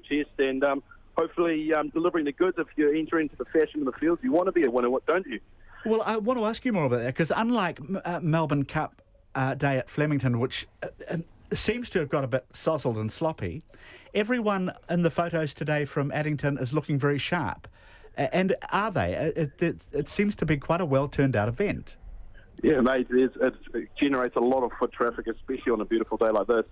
chest and hopefully delivering the goods. If you enter into the fashion of the fields, you want to be a winner, don't you? Well, I want to ask you more about that, because unlike Melbourne Cup Day at Flemington, which seems to have got a bit sozzled and sloppy, everyone in the photos today from Addington is looking very sharp. And are they? It seems to be quite a well-turned-out event. Yeah, mate, it generates a lot of foot traffic, especially on a beautiful day like this.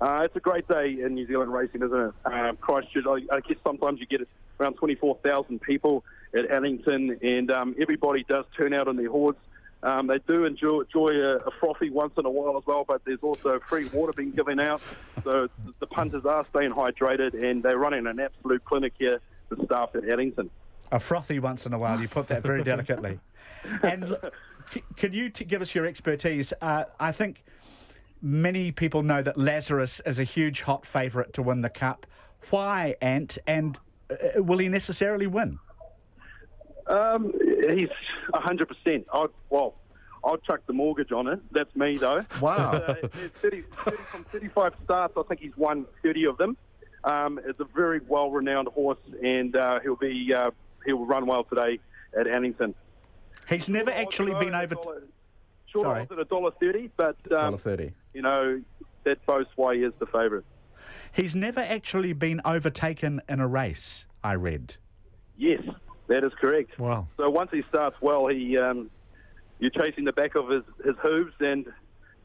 It's a great day in New Zealand racing, isn't it? Christchurch, I guess sometimes you get around 24,000 people at Addington, and everybody does turn out on their hordes. They do enjoy a frothy once in a while as well, but there's also free water being given out, so the punters are staying hydrated, and they're running an absolute clinic here, the staff at Addington. A frothy once in a while, you put that very delicately. And can you give us your expertise? I think many people know that Lazarus is a huge hot favourite to win the Cup. Why, Ant? And will he necessarily win? He's 100%. I'll chuck the mortgage on it. That's me, though. Wow. 30 from 35 starts, I think he's won 30 of them. It's a very well-renowned horse, and he'll run well today at Addington. He's never actually been over... Sure, odds at $1.30, but $1.30. You know, that boasts why he is the favourite. He's never actually been overtaken in a race, I read. Yes, that is correct. Wow. So once he starts well, you're chasing the back of his hooves, and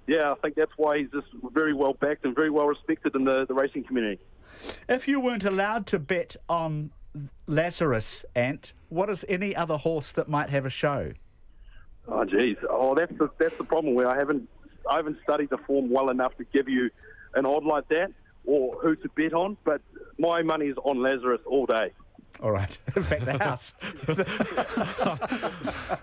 yeah, I think that's why he's just very well backed and very well respected in the racing community. If you weren't allowed to bet on Lazarus, Ant, what is any other horse that might have a show? Oh, geez. Oh, that's the problem where I haven't studied the form well enough to give you an odd like that or who to bet on, but my money is on Lazarus all day. All right. In fact, the house.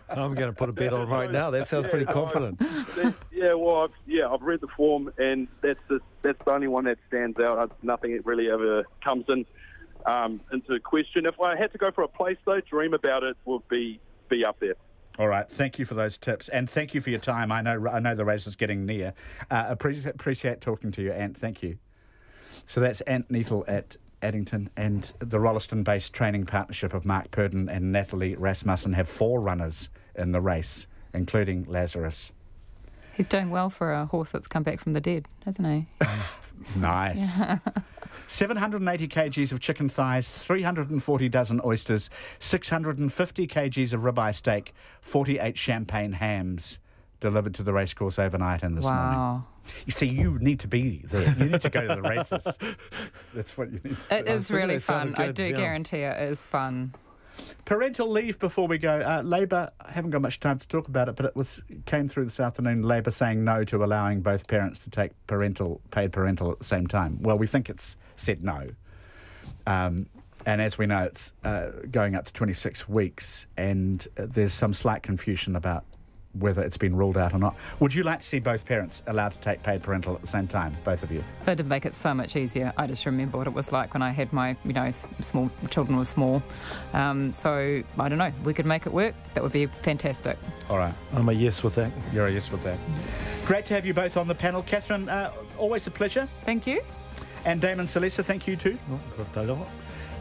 I'm going to put a bet on right now. That sounds pretty confident. I've read the form, and that's the only one that stands out. Nothing really ever comes into question. If I had to go for a place, though, Dream About It would be up there. All right, thank you for those tips, and thank you for your time. I know the race is getting near. Appreciate talking to you, Ant. Thank you. So that's Ant Neatle at Addington, and the Rolleston-based training partnership of Mark Purdon and Natalie Rasmussen have 4 runners in the race, including Lazarus. He's doing well for a horse that's come back from the dead, hasn't he? Nice. Yeah. 780 kgs of chicken thighs, 340 dozen oysters, 650 kgs of ribeye steak, 48 champagne hams delivered to the racecourse overnight and this morning. You see, you need to be there. You need to go to the races. That's what you need to do. It is really fun. I do guarantee it is fun. Parental leave before we go. Labor, I haven't got much time to talk about it, but it came through this afternoon, Labor saying no to allowing both parents to take paid parental at the same time. Well, we think it's said no. And as we know, it's going up to 26 weeks, and there's some slight confusion about whether it's been ruled out or not. Would you like to see both parents allowed to take paid parental at the same time, both of you? It did make it so much easier. I just remember what it was like when I had my, small children were small. So, I don't know, we could make it work. That would be fantastic. All right. I'm a yes with that. You're a yes with that. Great to have you both on the panel. Catherine, always a pleasure. Thank you. And Damon Celesta, thank you too.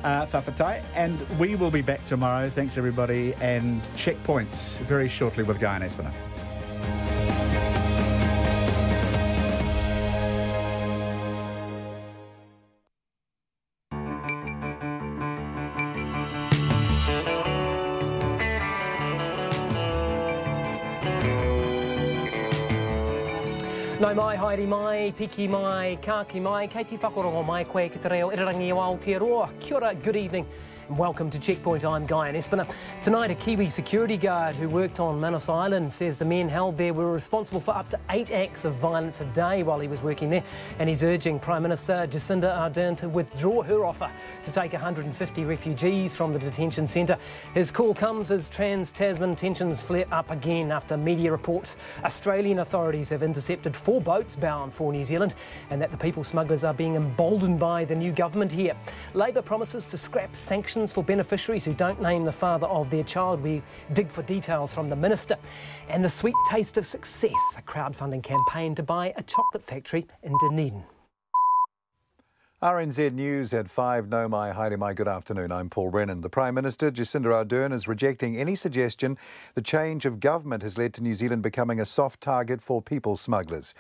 Whawhatai, and we will be back tomorrow. Thanks everybody, and checkpoints very shortly with Guy and Espina. Nau mai, haere mai, piki mai, kāki mai, kei te whakarongo mai koe ki te reo irarangi o Aotearoa. Kia ora, good evening. And welcome to Checkpoint. I'm Guy and Espina. Tonight, a Kiwi security guard who worked on Manus Island says the men held there were responsible for up to 8 acts of violence a day while he was working there, and he's urging Prime Minister Jacinda Ardern to withdraw her offer to take 150 refugees from the detention centre. His call comes as trans-Tasman tensions flare up again after media reports Australian authorities have intercepted 4 boats bound for New Zealand, and that the people smugglers are being emboldened by the new government here. Labor promises to scrap sanctions for beneficiaries who don't name the father of their child. We dig for details from the Minister. And the sweet taste of success, a crowdfunding campaign to buy a chocolate factory in Dunedin. RNZ News at 5. No, my haere mai, good afternoon. I'm Paul Brennan. The Prime Minister, Jacinda Ardern, is rejecting any suggestion the change of government has led to New Zealand becoming a soft target for people smugglers.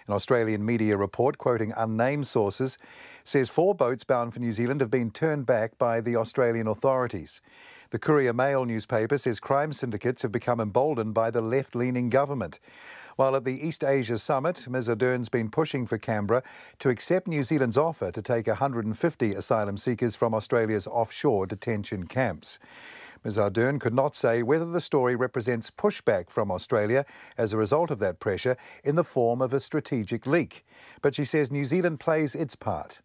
An Australian media report, quoting unnamed sources, says 4 boats bound for New Zealand have been turned back by the Australian authorities. The Courier Mail newspaper says crime syndicates have become emboldened by the left-leaning government. While at the East Asia Summit, Ms Ardern's been pushing for Canberra to accept New Zealand's offer to take 150 asylum seekers from Australia's offshore detention camps. Ms Ardern could not say whether the story represents pushback from Australia as a result of that pressure in the form of a strategic leak. But she says New Zealand plays its part.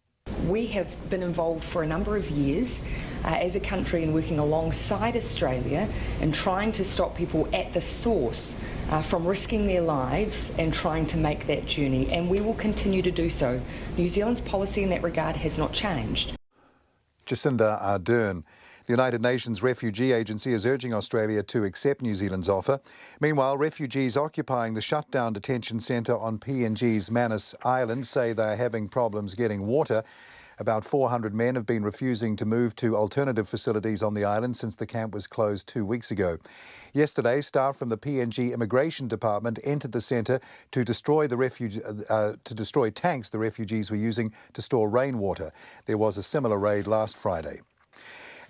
We have been involved for a number of years as a country in working alongside Australia and trying to stop people at the source from risking their lives and trying to make that journey, and we will continue to do so. New Zealand's policy in that regard has not changed. Jacinda Ardern. The United Nations Refugee Agency is urging Australia to accept New Zealand's offer. Meanwhile, refugees occupying the shut-down detention centre on PNG's Manus Island say they are having problems getting water. About 400 men have been refusing to move to alternative facilities on the island since the camp was closed 2 weeks ago. Yesterday, staff from the PNG Immigration Department entered the centre to destroy tanks the refugees were using to store rainwater. There was a similar raid last Friday.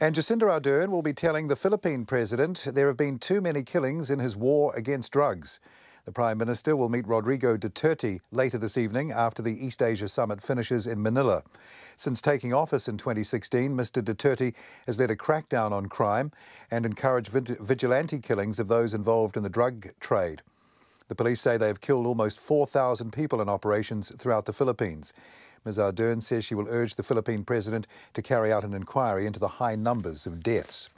And Jacinda Ardern will be telling the Philippine president there have been too many killings in his war against drugs. The Prime Minister will meet Rodrigo Duterte later this evening after the East Asia Summit finishes in Manila. Since taking office in 2016, Mr Duterte has led a crackdown on crime and encouraged vigilante killings of those involved in the drug trade. The police say they have killed almost 4,000 people in operations throughout the Philippines. Ms Ardern says she will urge the Philippine president to carry out an inquiry into the high numbers of deaths.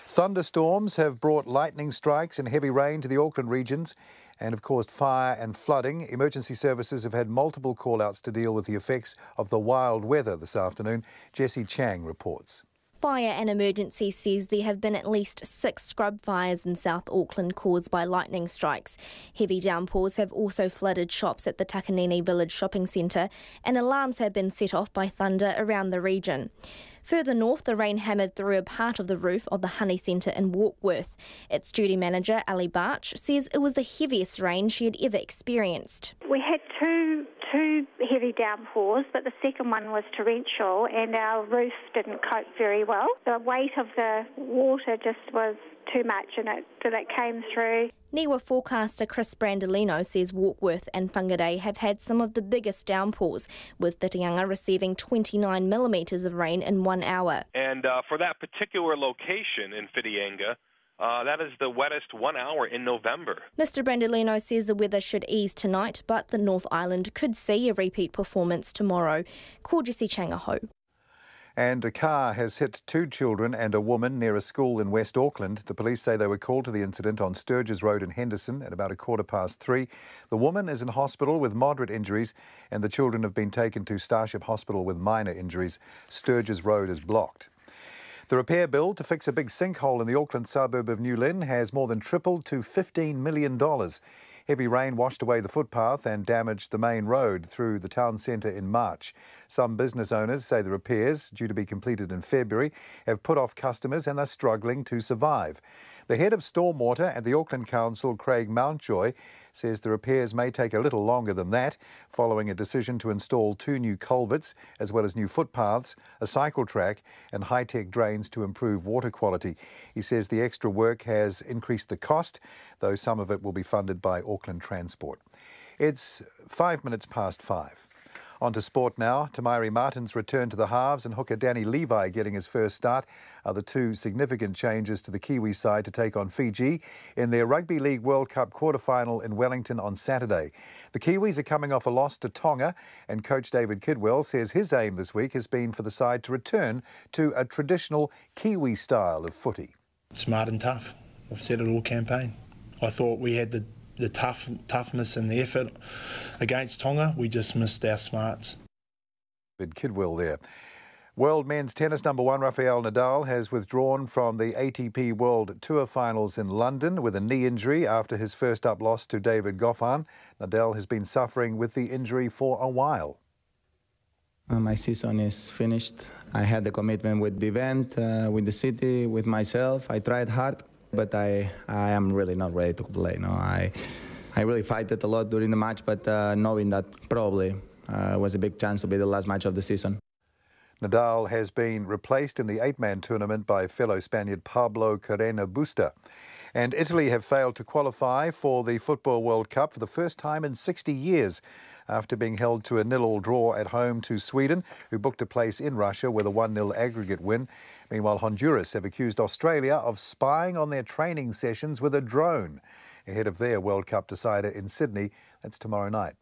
Thunderstorms have brought lightning strikes and heavy rain to the Auckland regions and have caused fire and flooding. Emergency services have had multiple call-outs to deal with the effects of the wild weather this afternoon. Jessie Chang reports. Fire and Emergency says there have been at least 6 scrub fires in South Auckland caused by lightning strikes. Heavy downpours have also flooded shops at the Takanini Village shopping centre, and alarms have been set off by thunder around the region. Further north, the rain hammered through a part of the roof of the Honey Centre in Warkworth. Its duty manager, Ali Barch, says it was the heaviest rain she had ever experienced. We had two heavy downpours, but the second one was torrential and our roof didn't cope very well. The weight of the water just was too much and it came through. NIWA forecaster Chris Brandolino says Warkworth and Whangarei have had some of the biggest downpours, with Whitianga receiving 29 millimetres of rain in 1 hour. And for that particular location in Whitianga, that is the wettest 1 hour in November. Mr Brandolino says the weather should ease tonight, but the North Island could see a repeat performance tomorrow. Ko Jessie Chang, aho. And a car has hit 2 children and a woman near a school in West Auckland. The police say they were called to the incident on Sturgis Road in Henderson at about 3:15. The woman is in hospital with moderate injuries and the children have been taken to Starship Hospital with minor injuries. Sturgis Road is blocked. The repair bill to fix a big sinkhole in the Auckland suburb of Newland has more than tripled to $15 million. Heavy rain washed away the footpath and damaged the main road through the town centre in March. Some business owners say the repairs, due to be completed in February, have put off customers and are struggling to survive. The head of Stormwater at the Auckland Council, Craig Mountjoy, says the repairs may take a little longer than that, following a decision to install 2 new culverts, as well as new footpaths, a cycle track and high-tech drains to improve water quality. He says the extra work has increased the cost, though some of it will be funded by Auckland Transport. It's 5:05. On to sport now. Tamairi Martin's return to the halves and hooker Danny Levi getting his first start are the 2 significant changes to the Kiwi side to take on Fiji in their Rugby League World Cup quarter-final in Wellington on Saturday. The Kiwis are coming off a loss to Tonga, and coach David Kidwell says his aim this week has been for the side to return to a traditional Kiwi style of footy. Smart and tough. I've said it all campaign. I thought we had the toughness and the effort against Tonga. We just missed our smarts. David Kidwell there. World men's tennis number 1 Rafael Nadal has withdrawn from the ATP World Tour Finals in London with a knee injury after his first up loss to David Goffin. Nadal has been suffering with the injury for a while. My season is finished. I had the commitment with the event, with the city, with myself. I tried hard, but I am really not ready to play. No, I really fight it a lot during the match, but knowing that probably was a big chance to be the last match of the season. Nadal has been replaced in the 8-man tournament by fellow Spaniard Pablo Carreño Busta. And Italy have failed to qualify for the Football World Cup for the first time in 60 years after being held to a 0-0 draw at home to Sweden, who booked a place in Russia with a 1-0 aggregate win. Meanwhile, Honduras have accused Australia of spying on their training sessions with a drone ahead of their World Cup decider in Sydney. That's tomorrow night.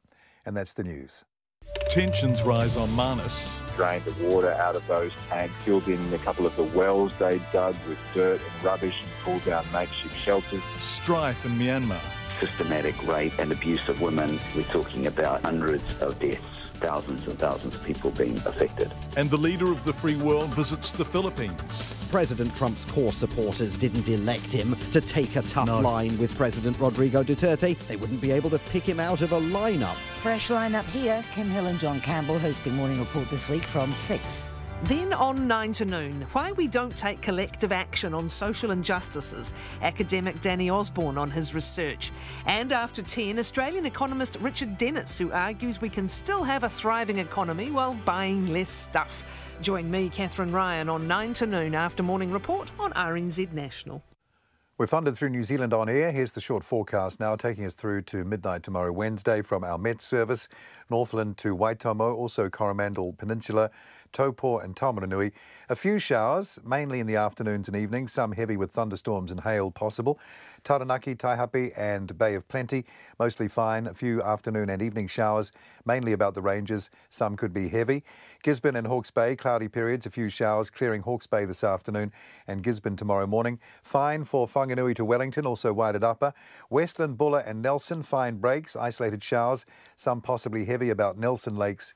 And that's the news. Tensions rise on Manus. Drained the water out of those tanks, filled in a couple of the wells they dug with dirt and rubbish and pulled down makeshift shelters. Strife in Myanmar. Systematic rape and abuse of women. We're talking about hundreds of deaths, thousands and thousands of people being affected. And the leader of the free world visits the Philippines. President Trump's core supporters didn't elect him to take a tough line with President Rodrigo Duterte. They wouldn't be able to pick him out of a lineup. Fresh lineup here. Kim Hill and John Campbell hosting Morning Report this week from 6. Then on 9 to noon, why we don't take collective action on social injustices, academic Danny Osborne on his research. And after 10, Australian economist Richard Dennis, who argues we can still have a thriving economy while buying less stuff. Join me, Catherine Ryan, on 9 to noon after Morning Report on RNZ National. We're funded through New Zealand On Air. Here's the short forecast now, taking us through to midnight tomorrow, Wednesday, from our Met service, Northland to Waitomo, also Coromandel Peninsula, Taupo and Taumaranui. A few showers, mainly in the afternoons and evenings, some heavy with thunderstorms and hail possible. Taranaki, Taihape and Bay of Plenty, mostly fine. A few afternoon and evening showers, mainly about the ranges. Some could be heavy. Gisborne and Hawke's Bay, cloudy periods, a few showers, clearing Hawke's Bay this afternoon and Gisborne tomorrow morning. Fine for Whanganui to Wellington, also Waited Upper. Westland, Buller and Nelson, fine breaks, isolated showers, some possibly heavy about Nelson Lakes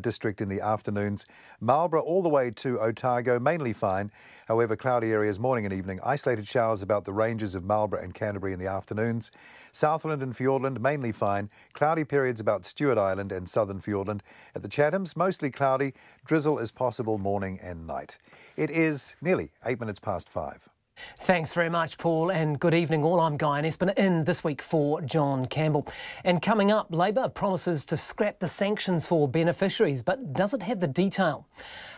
district in the afternoons. Marlborough all the way to Otago, mainly fine. However, cloudy areas morning and evening. Isolated showers about the ranges of Marlborough and Canterbury in the afternoons. Southland and Fiordland, mainly fine. Cloudy periods about Stewart Island and southern Fiordland. At the Chathams, mostly cloudy. Drizzle is possible morning and night. It is nearly 8 minutes past 5. Thanks very much, Paul, and good evening all. I'm Guy and Espina in this week for John Campbell. And coming up, Labor promises to scrap the sanctions for beneficiaries, but does it have the detail?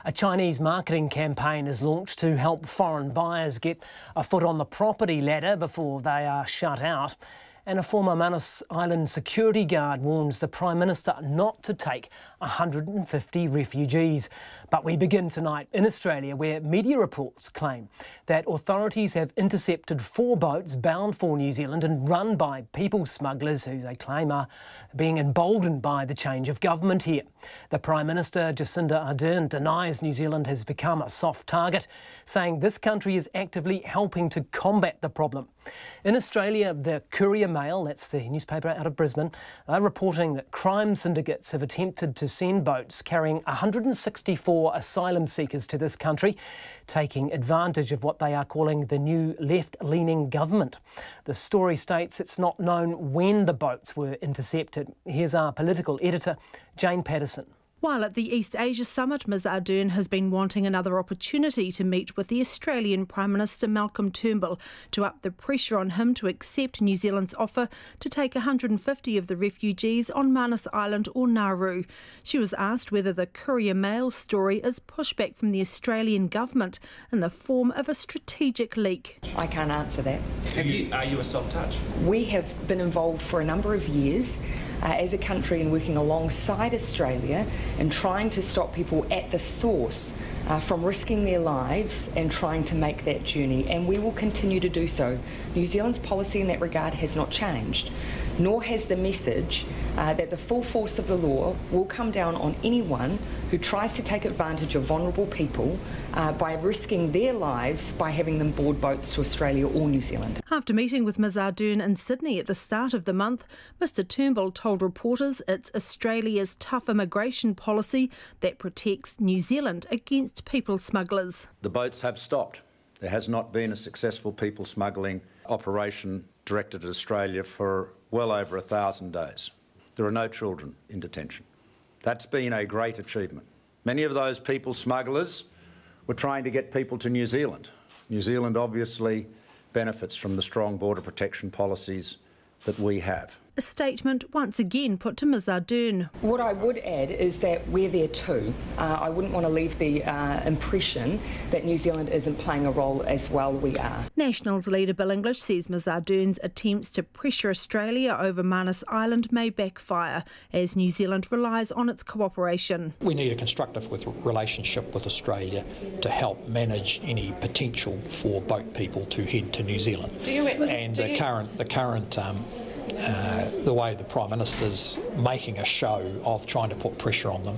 A Chinese marketing campaign is launched to help foreign buyers get a foot on the property ladder before they are shut out. And a former Manus Island security guard warns the Prime Minister not to take 150 refugees. But we begin tonight in Australia, where media reports claim that authorities have intercepted 4 boats bound for New Zealand and run by people smugglers who they claim are being emboldened by the change of government here. The Prime Minister, Jacinda Ardern, denies New Zealand has become a soft target, saying this country is actively helping to combat the problem. In Australia, the Courier Mail, that's the newspaper out of Brisbane, are reporting that crime syndicates have attempted to send boats carrying 164 asylum seekers to this country, taking advantage of what they are calling the new left-leaning government. The story states it's not known when the boats were intercepted. Here's our political editor, Jane Patterson. While at the East Asia Summit, Ms Ardern has been wanting another opportunity to meet with the Australian Prime Minister Malcolm Turnbull to up the pressure on him to accept New Zealand's offer to take 150 of the refugees on Manus Island or Nauru. She was asked whether the Courier Mail story is pushback from the Australian government in the form of a strategic leak. I can't answer that. Are you a soft touch? We have been involved for a number of years as a country in working alongside Australia and trying to stop people at the source from risking their lives and trying to make that journey, and we will continue to do so. New Zealand's policy in that regard has not changed, nor has the message that the full force of the law will come down on anyone who tries to take advantage of vulnerable people by risking their lives by having them board boats to Australia or New Zealand. After meeting with Ms Ardern in Sydney at the start of the month, Mr Turnbull told reporters it's Australia's tough immigration policy that protects New Zealand against people smugglers. The boats have stopped. There has not been a successful people smuggling operation directed at Australia for well over 1,000 days. There are no children in detention. That's been a great achievement. Many of those people smugglers were trying to get people to New Zealand. New Zealand obviously benefits from the strong border protection policies that we have. A statement once again put to Ms Ardern. What I would add is that we're there too. I wouldn't want to leave the impression that New Zealand isn't playing a role as well. We are. Nationals leader Bill English says Ms Ardern's attempts to pressure Australia over Manus Island may backfire as New Zealand relies on its cooperation. We need a constructive relationship with Australia to help manage any potential for boat people to head to New Zealand. The way the Prime Minister's making a show of trying to put pressure on them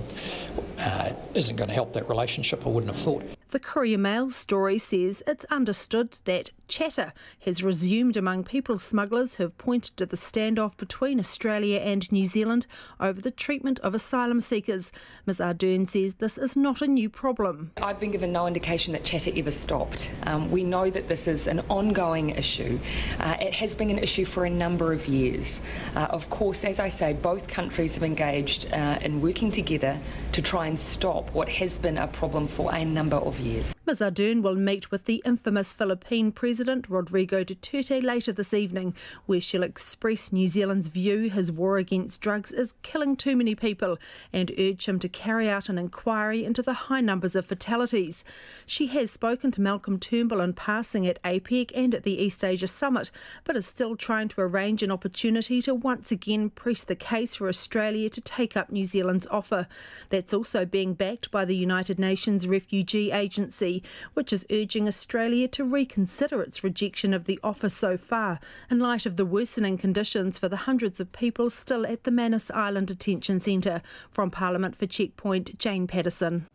isn't going to help that relationship, I wouldn't have thought. The Courier Mail's story says it's understood that chatter has resumed among people smugglers who have pointed to the standoff between Australia and New Zealand over the treatment of asylum seekers. Ms Ardern says this is not a new problem. I've been given no indication that chatter ever stopped. We know that this is an ongoing issue. It has been an issue for a number of years. Of course, as I say, both countries have engaged in working together to try and stop what has been a problem for a number of years. Ms Ardern will meet with the infamous Philippine President Rodrigo Duterte later this evening, where she'll express New Zealand's view his war against drugs is killing too many people and urge him to carry out an inquiry into the high numbers of fatalities. She has spoken to Malcolm Turnbull in passing at APEC and at the East Asia Summit, but is still trying to arrange an opportunity to once again press the case for Australia to take up New Zealand's offer. That's also being backed by the United Nations Refugee Agency, which is urging Australia to reconsider its rejection of the offer so far, in light of the worsening conditions for the hundreds of people still at the Manus Island detention centre. From Parliament for Checkpoint, Jane Patterson.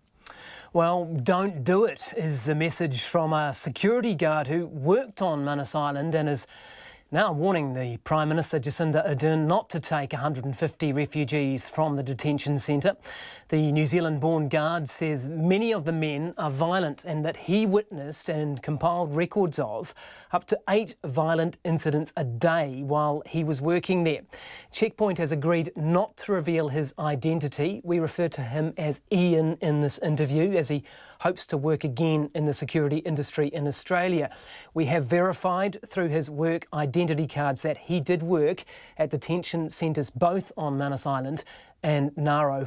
Well, don't do it, is the message from a security guard who worked on Manus Island and is now warning the Prime Minister Jacinda Ardern not to take 150 refugees from the detention centre. The New Zealand-born guard says many of the men are violent and that he witnessed and compiled records of up to 8 violent incidents a day while he was working there. Checkpoint has agreed not to reveal his identity. We refer to him as Ian in this interview, as he hopes to work again in the security industry in Australia. We have verified through his work identity cards that he did work at detention centres both on Manus Island and Nauru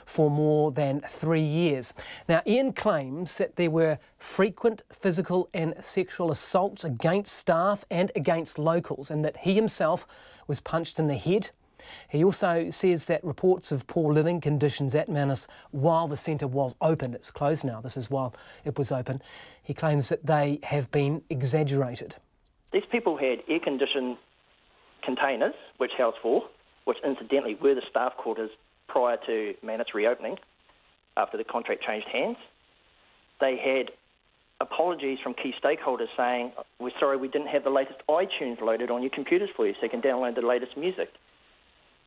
for more than 3 years. Now, Ian claims that there were frequent physical and sexual assaults against staff and against locals, and that he himself was punched in the head. He also says that reports of poor living conditions at Manus while the centre was open, it's closed now, this is while it was open, he claims that they have been exaggerated. These people had air-conditioned containers, which housed 4, which incidentally were the staff quarters prior to Manus reopening, after the contract changed hands. They had apologies from key stakeholders saying, we're sorry we didn't have the latest iTunes loaded on your computers for you so you can download the latest music.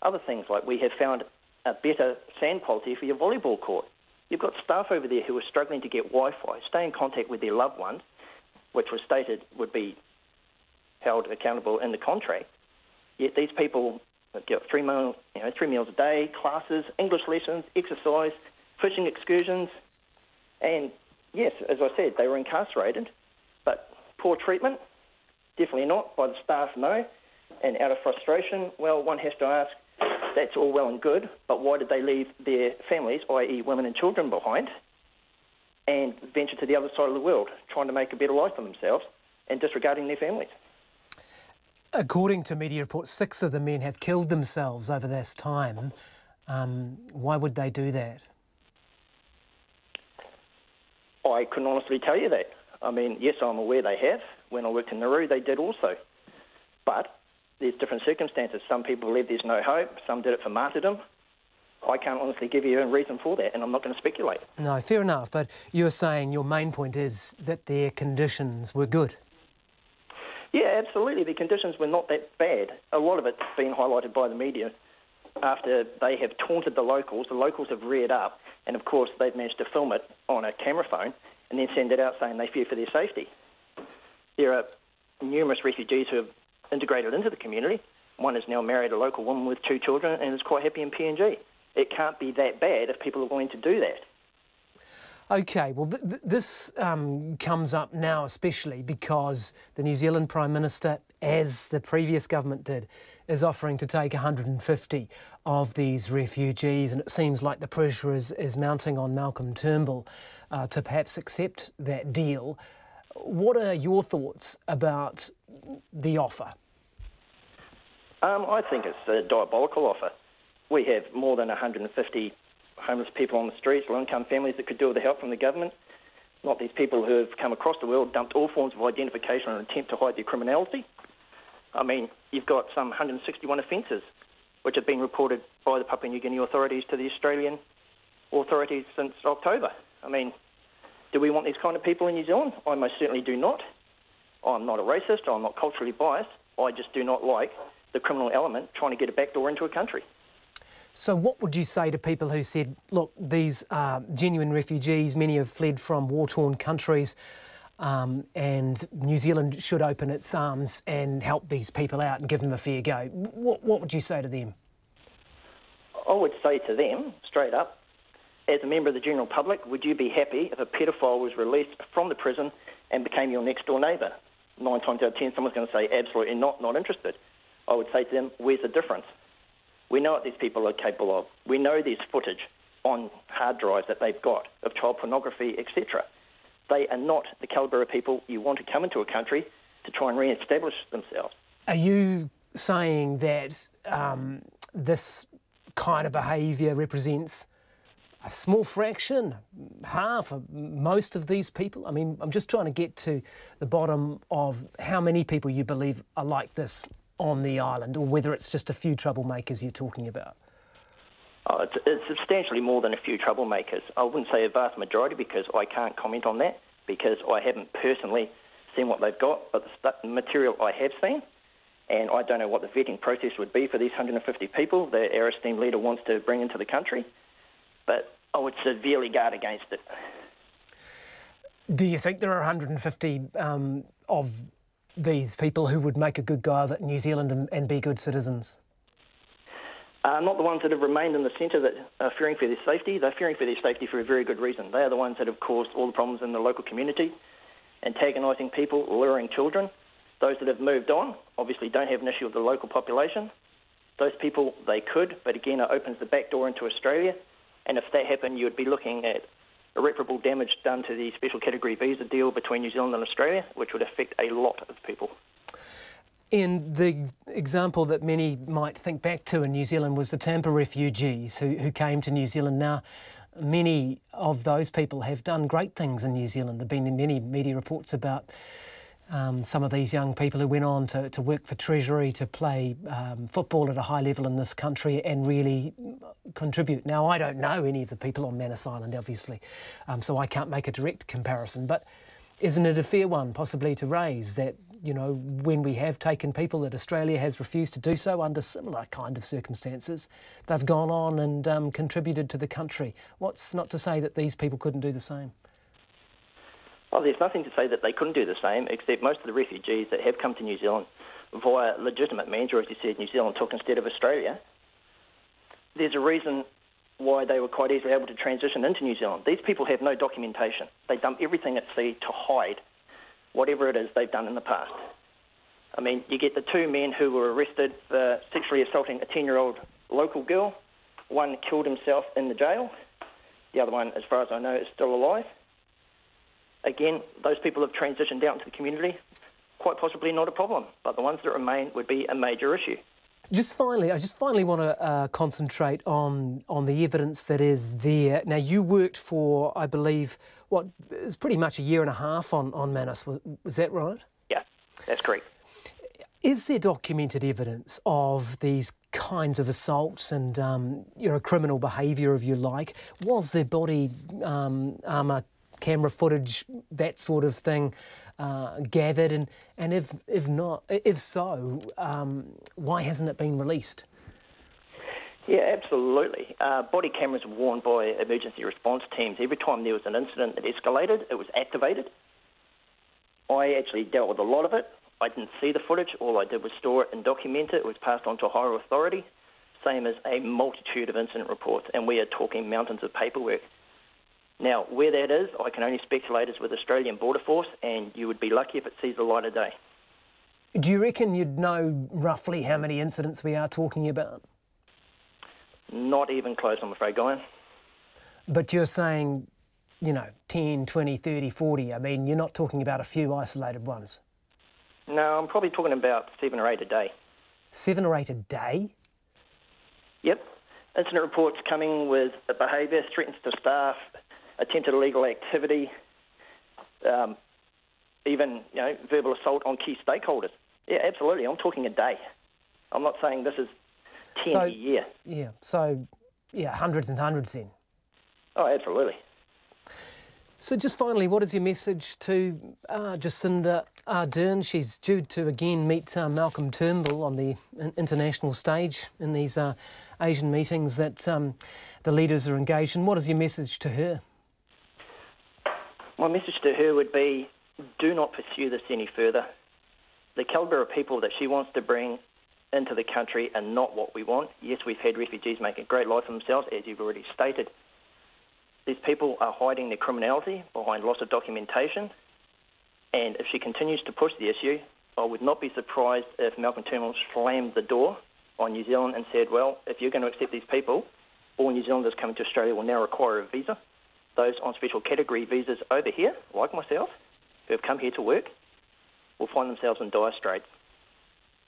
Other things like we have found a better sand quality for your volleyball court. You've got staff over there who are struggling to get Wi-Fi, stay in contact with their loved ones, which was stated would be held accountable in the contract. Yet these people get 3 meals a day, classes, English lessons, exercise, fishing excursions, and yes, as I said, they were incarcerated, but poor treatment, definitely not. By the staff, no. And out of frustration, well, one has to ask, that's all well and good, but why did they leave their families, i.e. women and children, behind and venture to the other side of the world, trying to make a better life for themselves and disregarding their families? According to media reports, 6 of the men have killed themselves over this time. Why would they do that? I couldn't honestly tell you that. I mean, yes, I'm aware they have. When I worked in Nauru, they did also. But there's different circumstances. Some people believe there's no hope. Some did it for martyrdom. I can't honestly give you a reason for that, and I'm not going to speculate. No, fair enough. But you're saying your main point is that their conditions were good. Yeah, absolutely. The conditions were not that bad. A lot of it's been highlighted by the media after they have taunted the locals. The locals have reared up, and of course they've managed to film it on a camera phone and then send it out saying they fear for their safety. There are numerous refugees who have integrated into the community. One is now married a local woman with 2 children and is quite happy in PNG. it can't be that bad if people are willing to do that. OK, well, this comes up now especially because the New Zealand Prime Minister, as the previous government did, is offering to take 150 of these refugees, and it seems like the pressure is mounting on Malcolm Turnbull to perhaps accept that deal. What are your thoughts about the offer? I think it's a diabolical offer. We have more than 150 homeless people on the streets, low-income families that could do with the help from the government, not these people who have come across the world, dumped all forms of identification in an attempt to hide their criminality. I mean, you've got some 161 offences which have been reported by the Papua New Guinea authorities to the Australian authorities since October. I mean, do we want these kind of people in New Zealand? I most certainly do not. I'm not a racist, I'm not culturally biased, I just do not like the criminal element trying to get a backdoor into a country. So what would you say to people who said, look, these are genuine refugees, many have fled from war-torn countries, and New Zealand should open its arms and help these people out and give them a fair go? What would you say to them? I would say to them, straight up, as a member of the general public, would you be happy if a paedophile was released from the prison and became your next-door neighbour? 9 times out of 10, someone's going to say, absolutely not interested. I would say to them, where's the difference? We know what these people are capable of. We know there's footage on hard drives that they've got of child pornography, etc. They are not the calibre of people you want to come into a country to try and re-establish themselves. Are you saying that this kind of behaviour represents a small fraction, half, most of these people? I mean, I'm just trying to get to the bottom of how many people you believe are like this on the island, or whether it's just a few troublemakers you're talking about. Oh, it's substantially more than a few troublemakers. I wouldn't say a vast majority because I can't comment on that because I haven't personally seen what they've got, but the material I have seen, and I don't know what the vetting process would be for these 150 people that our esteemed leader wants to bring into the country, but I would severely guard against it. Do you think there are 150 of these people who would make a good go of it in New Zealand and be good citizens? Not the ones that have remained in the centre that are fearing for their safety. They're fearing for their safety for a very good reason. They are the ones that have caused all the problems in the local community, antagonising people, luring children. Those that have moved on obviously don't have an issue with the local population. Those people, they could, but again, it opens the back door into Australia. And if that happened, you would be looking at irreparable damage done to the special category visa deal between New Zealand and Australia, which would affect a lot of people. And the example that many might think back to in New Zealand was the Tampa refugees who came to New Zealand. Now, many of those people have done great things in New Zealand. There have been many media reports about some of these young people who went on to work for Treasury, to play football at a high level in this country and really contribute. Now, I don't know any of the people on Manus Island, obviously, so I can't make a direct comparison, but isn't it a fair one possibly to raise that, you know, when we have taken people that Australia has refused to do so under similar kind of circumstances, they've gone on and contributed to the country? What's not to say that these people couldn't do the same? Well, there's nothing to say that they couldn't do the same, except most of the refugees that have come to New Zealand via legitimate means, or as you said, New Zealand took instead of Australia, there's a reason why they were quite easily able to transition into New Zealand. These people have no documentation. They dump everything at sea to hide whatever it is they've done in the past. I mean, you get the 2 men who were arrested for sexually assaulting a 10-year-old local girl. One killed himself in the jail. The other one, as far as I know, is still alive. Again, those people have transitioned out into the community, quite possibly not a problem, but the ones that remain would be a major issue. I just finally want to concentrate on the evidence that is there. Now, you worked for, I believe, what is pretty much a year and a half on Manus, was that right? Yeah, that's correct. Is there documented evidence of these kinds of assaults and criminal behaviour, if you like? Was there body armour, camera footage, that sort of thing gathered, and if so, why hasn't it been released? Yeah, absolutely. Body cameras were worn by emergency response teams. Every time there was an incident that escalated, it was activated. I actually dealt with a lot of it. I didn't see the footage. All I did was store it and document it. It was passed on to a higher authority. same as a multitude of incident reports, and we are talking mountains of paperwork. Now, where that is, I can only speculate, is with Australian Border Force, and you would be lucky if it sees the light of day. Do you reckon you'd know roughly how many incidents we are talking about? Not even close, I'm afraid, Guyan. But you're saying, you know, 10, 20, 30, 40. I mean, you're not talking about a few isolated ones. No, I'm probably talking about 7 or 8 a day. 7 or 8 a day? Yep. Incident reports coming with behaviour, threats to staff, attempted illegal activity, even, you know, verbal assault on key stakeholders. Yeah, absolutely. I'm talking a day. I'm not saying this is 10 a year. Yeah, so, yeah, hundreds and hundreds then. Oh, absolutely. So just finally, what is your message to Jacinda Ardern? She's due to again meet Malcolm Turnbull on the international stage in these Asian meetings that the leaders are engaged in. What is your message to her? My message to her would be, do not pursue this any further. The calibre of people that she wants to bring into the country are not what we want. Yes, we've had refugees make a great life for themselves, as you've already stated. These people are hiding their criminality behind loss of documentation, and if she continues to push the issue, I would not be surprised if Malcolm Turnbull slammed the door on New Zealand and said, well, if you're going to accept these people, all New Zealanders coming to Australia will now require a visa. Those on special category visas over here, like myself, who have come here to work, will find themselves in dire straits,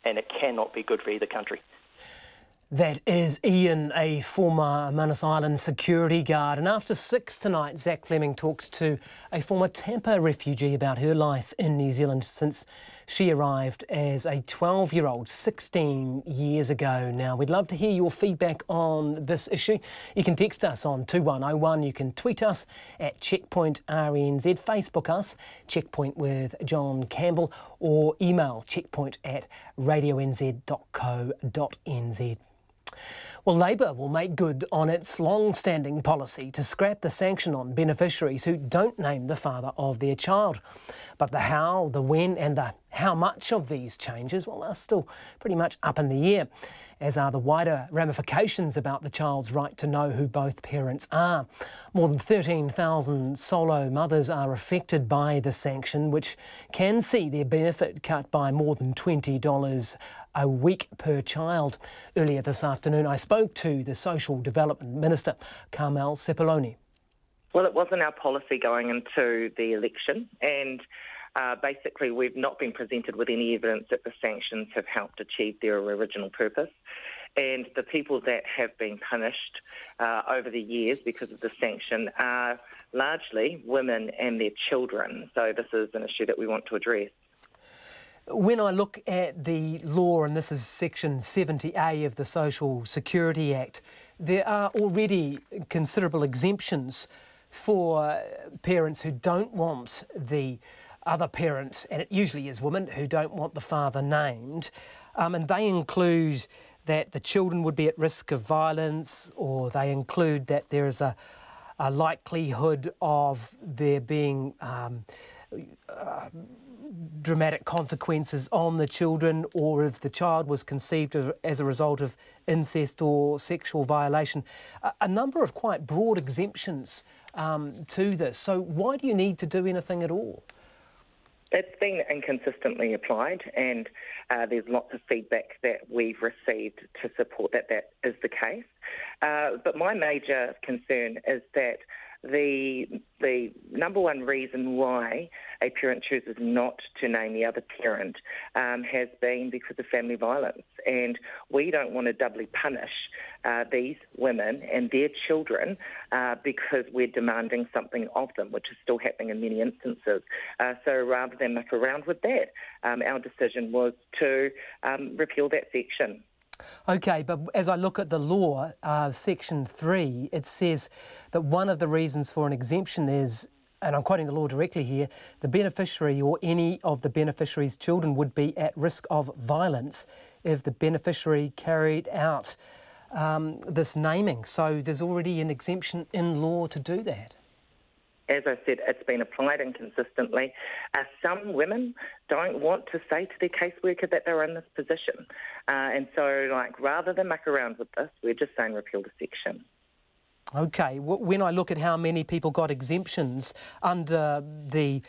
and it cannot be good for either country. That is Ian, a former Manus Island security guard. And after 6 tonight, Zach Fleming talks to a former Tampa refugee about her life in New Zealand since she arrived as a 12-year-old 16 years ago now. We'd love to hear your feedback on this issue. You can text us on 2101, you can tweet us at Checkpoint RNZ, Facebook us, Checkpoint with John Campbell, or email checkpoint@radionz.co.nz. Well, Labor will make good on its long-standing policy to scrap the sanction on beneficiaries who don't name the father of their child. But the how, the when and the how much of these changes, well, are still pretty much up in the air, as are the wider ramifications about the child's right to know who both parents are. More than 13,000 solo mothers are affected by the sanction, which can see their benefit cut by more than $20 a week per child. Earlier this afternoon, I spoke to the Social Development Minister, Campbell. Well, it wasn't our policy going into the election, and basically we've not been presented with any evidence that the sanctions have helped achieve their original purpose. And the people that have been punished over the years because of the sanction are largely women and their children. So this is an issue that we want to address. When I look at the law, and this is Section 70A of the Social Security Act, there are already considerable exemptions for parents who don't want the other parent, and it usually is women, who don't want the father named. And they include that the children would be at risk of violence, or they include that there is a likelihood of there being dramatic consequences on the children, or if the child was conceived as a result of incest or sexual violation. A number of quite broad exemptions to this. So why do you need to do anything at all? It's been inconsistently applied, and there's lots of feedback that we've received to support that that is the case. But my major concern is that the number one reason why a parent chooses not to name the other parent has been because of family violence. And we don't want to doubly punish these women and their children because we're demanding something of them, which is still happening in many instances. So rather than muck around with that, our decision was to repeal that section. OK, but as I look at the law, Section 3, it says that one of the reasons for an exemption is, and I'm quoting the law directly here, the beneficiary or any of the beneficiary's children would be at risk of violence if the beneficiary carried out this naming. So there's already an exemption in law to do that. As I said, it's been applied inconsistently. Some women don't want to say to their caseworker that they're in this position. And so, rather than muck around with this, we're just saying repeal the section. OK. When I look at how many people got exemptions under the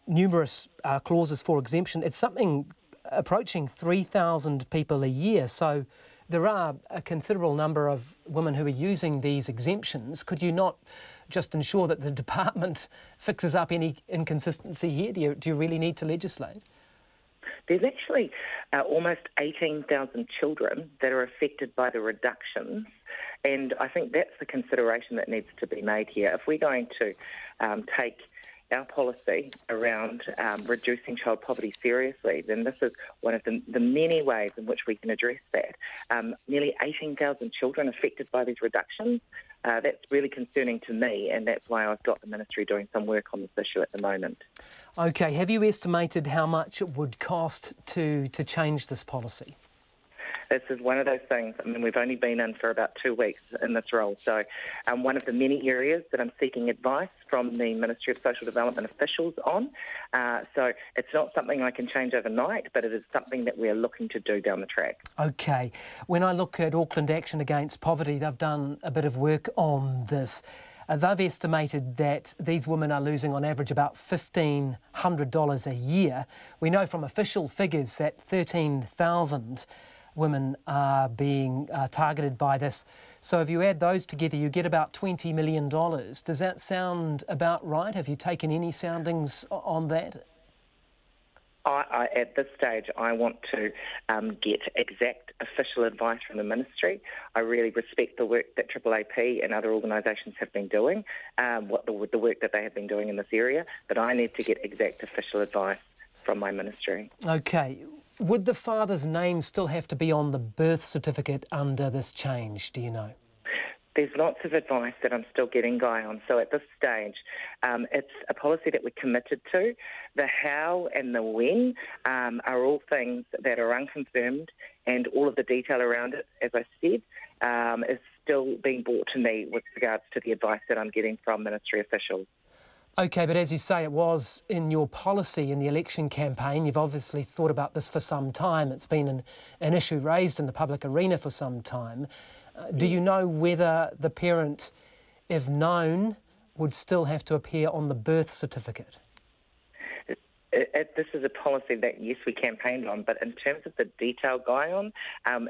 numerous clauses for exemption, it's something approaching 3,000 people a year. So there are a considerable number of women who are using these exemptions. Could you not just ensure that the department fixes up any inconsistency here? Do you really need to legislate? There's actually almost 18,000 children that are affected by the reductions, and I think that's the consideration that needs to be made here. If we're going to take our policy around reducing child poverty seriously, then this is one of the many ways in which we can address that. Nearly 18,000 children affected by these reductions. That's really concerning to me, and that's why I've got the Ministry doing some work on this issue at the moment. OK, have you estimated how much it would cost to change this policy? This is one of those things. I mean, we've only been in for about 2 weeks in this role. So one of the many areas that I'm seeking advice from the Ministry of Social Development officials on. So it's not something I can change overnight, but it is something that we're looking to do down the track. OK. When I look at Auckland Action Against Poverty, they've done a bit of work on this. They've estimated that these women are losing on average about $1,500 a year. We know from official figures that 13,000 women are being targeted by this. So if you add those together, you get about $20 million. Does that sound about right? Have you taken any soundings on that? At this stage, I want to get exact official advice from the Ministry. I really respect the work that AAAP and other organisations have been doing, the work that they have been doing in this area, but I need to get exact official advice from my Ministry. OK. Would the father's name still have to be on the birth certificate under this change, do you know? There's lots of advice that I'm still getting, Guy, on. So at this stage, it's a policy that we're committed to. The how and the when are all things that are unconfirmed, and all of the detail around it, as I said, is still being brought to me with regards to the advice that I'm getting from Ministry officials. OK, but as you say, it was in your policy in the election campaign. You've obviously thought about this for some time. It's been an issue raised in the public arena for some time. Do you know whether the parent, if known, would still have to appear on the birth certificate? This is a policy that, yes, we campaigned on, but in terms of the detail, Guy,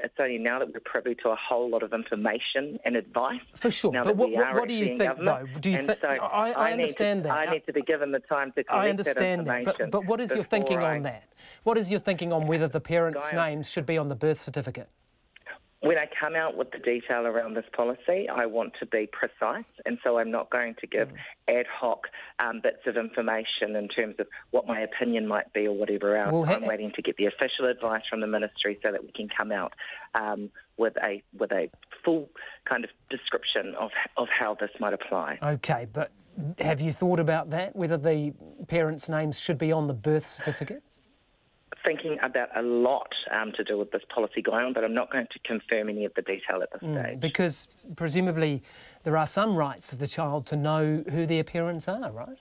it's only now that we're privy to a whole lot of information and advice. For sure, but what do you think, though? Do you think? So I understand that. I need to be given the time to collect that information. But what is your thinking on that? What is your thinking on whether the parents' names should be on the birth certificate? When I come out with the detail around this policy, I want to be precise, and so I'm not going to give ad hoc bits of information in terms of what my opinion might be or whatever else. Well, I'm waiting to get the official advice from the Ministry so that we can come out with a full kind of description of how this might apply. OK, but have you thought about that, whether the parents' names should be on the birth certificate? Thinking about a lot to do with this policy going on, but I'm not going to confirm any of the detail at this stage. Because presumably there are some rights of the child to know who their parents are, right?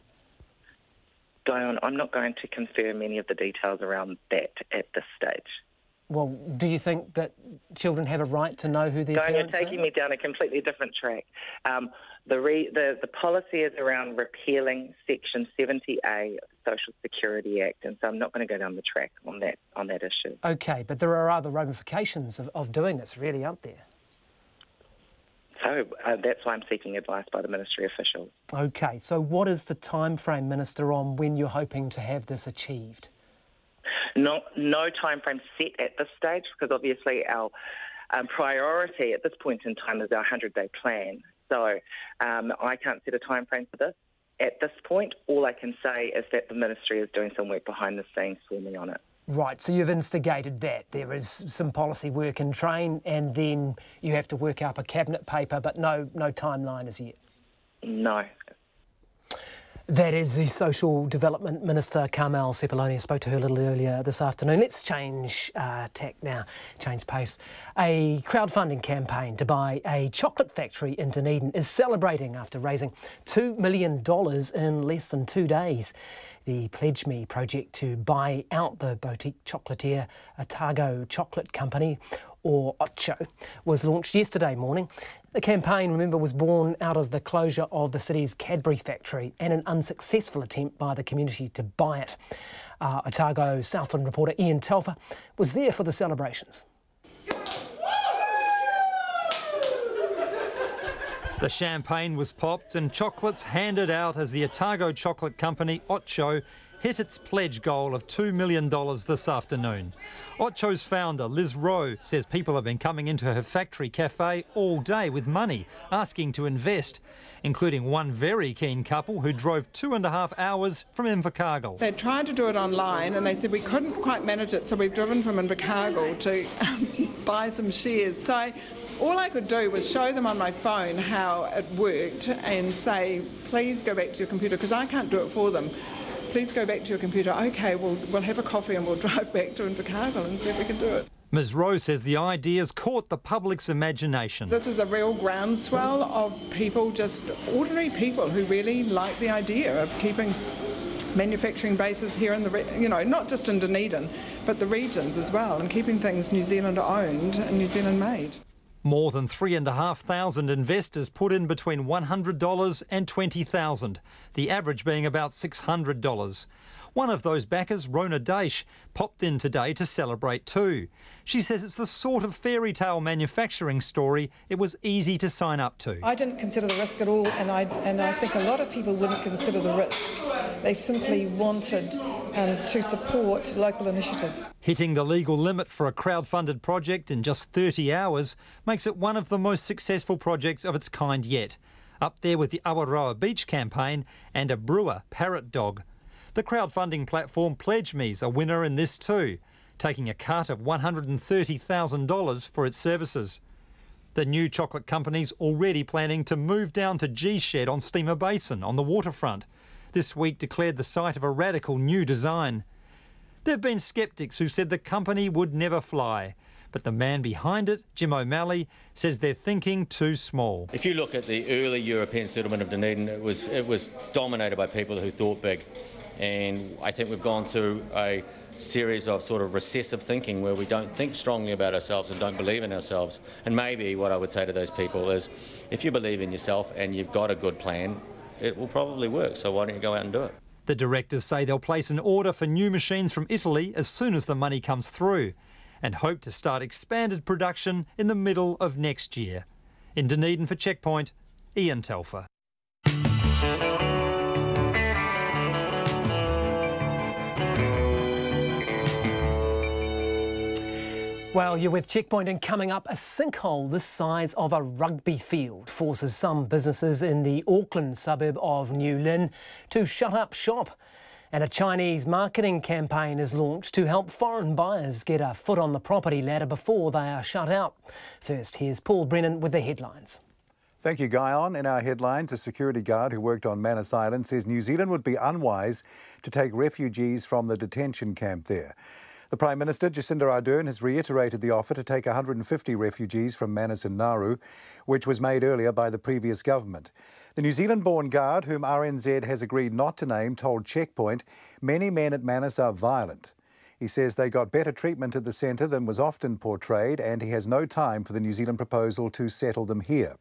Dion, I'm not going to confirm any of the details around that at this stage. Well, do you think that children have a right to know who their parents are? You're taking me down a completely different track. The policy is around repealing Section 70A of the Social Security Act, and so I'm not going to go down the track on that issue. OK, but there are other ramifications of doing this, really, aren't there? So that's why I'm seeking advice by the Ministry officials. OK, so what is the time frame, Minister, on when you're hoping to have this achieved? No time frame set at this stage, because obviously our priority at this point in time is our 100-day plan. So I can't set a time frame for this. At this point, all I can say is that the Ministry is doing some work behind the scenes for me on it. Right, so you've instigated that. There is some policy work in train, and then you have to work up a cabinet paper, but no timeline as yet. No. That is the Social Development Minister, Campbell. I spoke to her a little earlier this afternoon. Let's change tack now, change pace. A crowdfunding campaign to buy a chocolate factory in Dunedin is celebrating after raising $2 million in less than 2 days. The Pledge Me project to buy out the boutique chocolatier Otago Chocolate Company, or Ocho, was launched yesterday morning. The campaign, remember, was born out of the closure of the city's Cadbury factory and an unsuccessful attempt by the community to buy it. Otago Southland reporter Ian Telfer was there for the celebrations. The champagne was popped and chocolates handed out as the Otago Chocolate Company, Ocho, hit its pledge goal of $2 million this afternoon. Ocho's founder, Liz Rowe, says people have been coming into her factory cafe all day with money, asking to invest, including one very keen couple who drove 2.5 hours from Invercargill. They tried to do it online and they said we couldn't quite manage it, so we've driven from Invercargill to buy some shares. So all I could do was show them on my phone how it worked and say, please go back to your computer, because I can't do it for them. Please go back to your computer. OK, we'll have a coffee and we'll drive back to Invercargill and see if we can do it. Ms Rowe says the idea's caught the public's imagination. This is a real groundswell of people, just ordinary people who really like the idea of keeping manufacturing bases here in the, not just in Dunedin, but the regions as well, and keeping things New Zealand owned and New Zealand made. More than 3,500 investors put in between $100 and $20,000, the average being about $600. One of those backers, Rona Daish, popped in today to celebrate too. She says it's the sort of fairy tale manufacturing story it was easy to sign up to. I didn't consider the risk at all, and I think a lot of people wouldn't consider the risk. They simply wanted to support local initiative. Hitting the legal limit for a crowd-funded project in just 30 hours makes it one of the most successful projects of its kind yet, up there with the Awaroa Beach campaign and a brewer, Parrot Dog. The crowdfunding platform Pledge Me's a winner in this too, taking a cut of $130,000 for its services. The new chocolate company's already planning to move down to G-Shed on Steamer Basin on the waterfront. This week declared the site of a radical new design. There have been sceptics who said the company would never fly, but the man behind it, Jim O'Malley, says they're thinking too small. If you look at the early European settlement of Dunedin, it was dominated by people who thought big. And I think we've gone through a series of sort of recessive thinking where we don't think strongly about ourselves and don't believe in ourselves. And maybe what I would say to those people is, if you believe in yourself and you've got a good plan, it will probably work, so why don't you go out and do it? The directors say they'll place an order for new machines from Italy as soon as the money comes through and hope to start expanded production in the middle of next year. In Dunedin for Checkpoint, Ian Telfer. Well, you're with Checkpoint, and coming up, a sinkhole this size of a rugby field forces some businesses in the Auckland suburb of Newland to shut up shop. And a Chinese marketing campaign is launched to help foreign buyers get a foot on the property ladder before they are shut out. First, here's Paul Brennan with the headlines. Thank you, Guyon. In our headlines, a security guard who worked on Manus Island says New Zealand would be unwise to take refugees from the detention camp there. The Prime Minister, Jacinda Ardern, has reiterated the offer to take 150 refugees from Manus and Nauru, which was made earlier by the previous government. The New Zealand-born guard, whom RNZ has agreed not to name, told Checkpoint many men at Manus are violent. He says they got better treatment at the centre than was often portrayed, and he has no time for the New Zealand proposal to settle them here.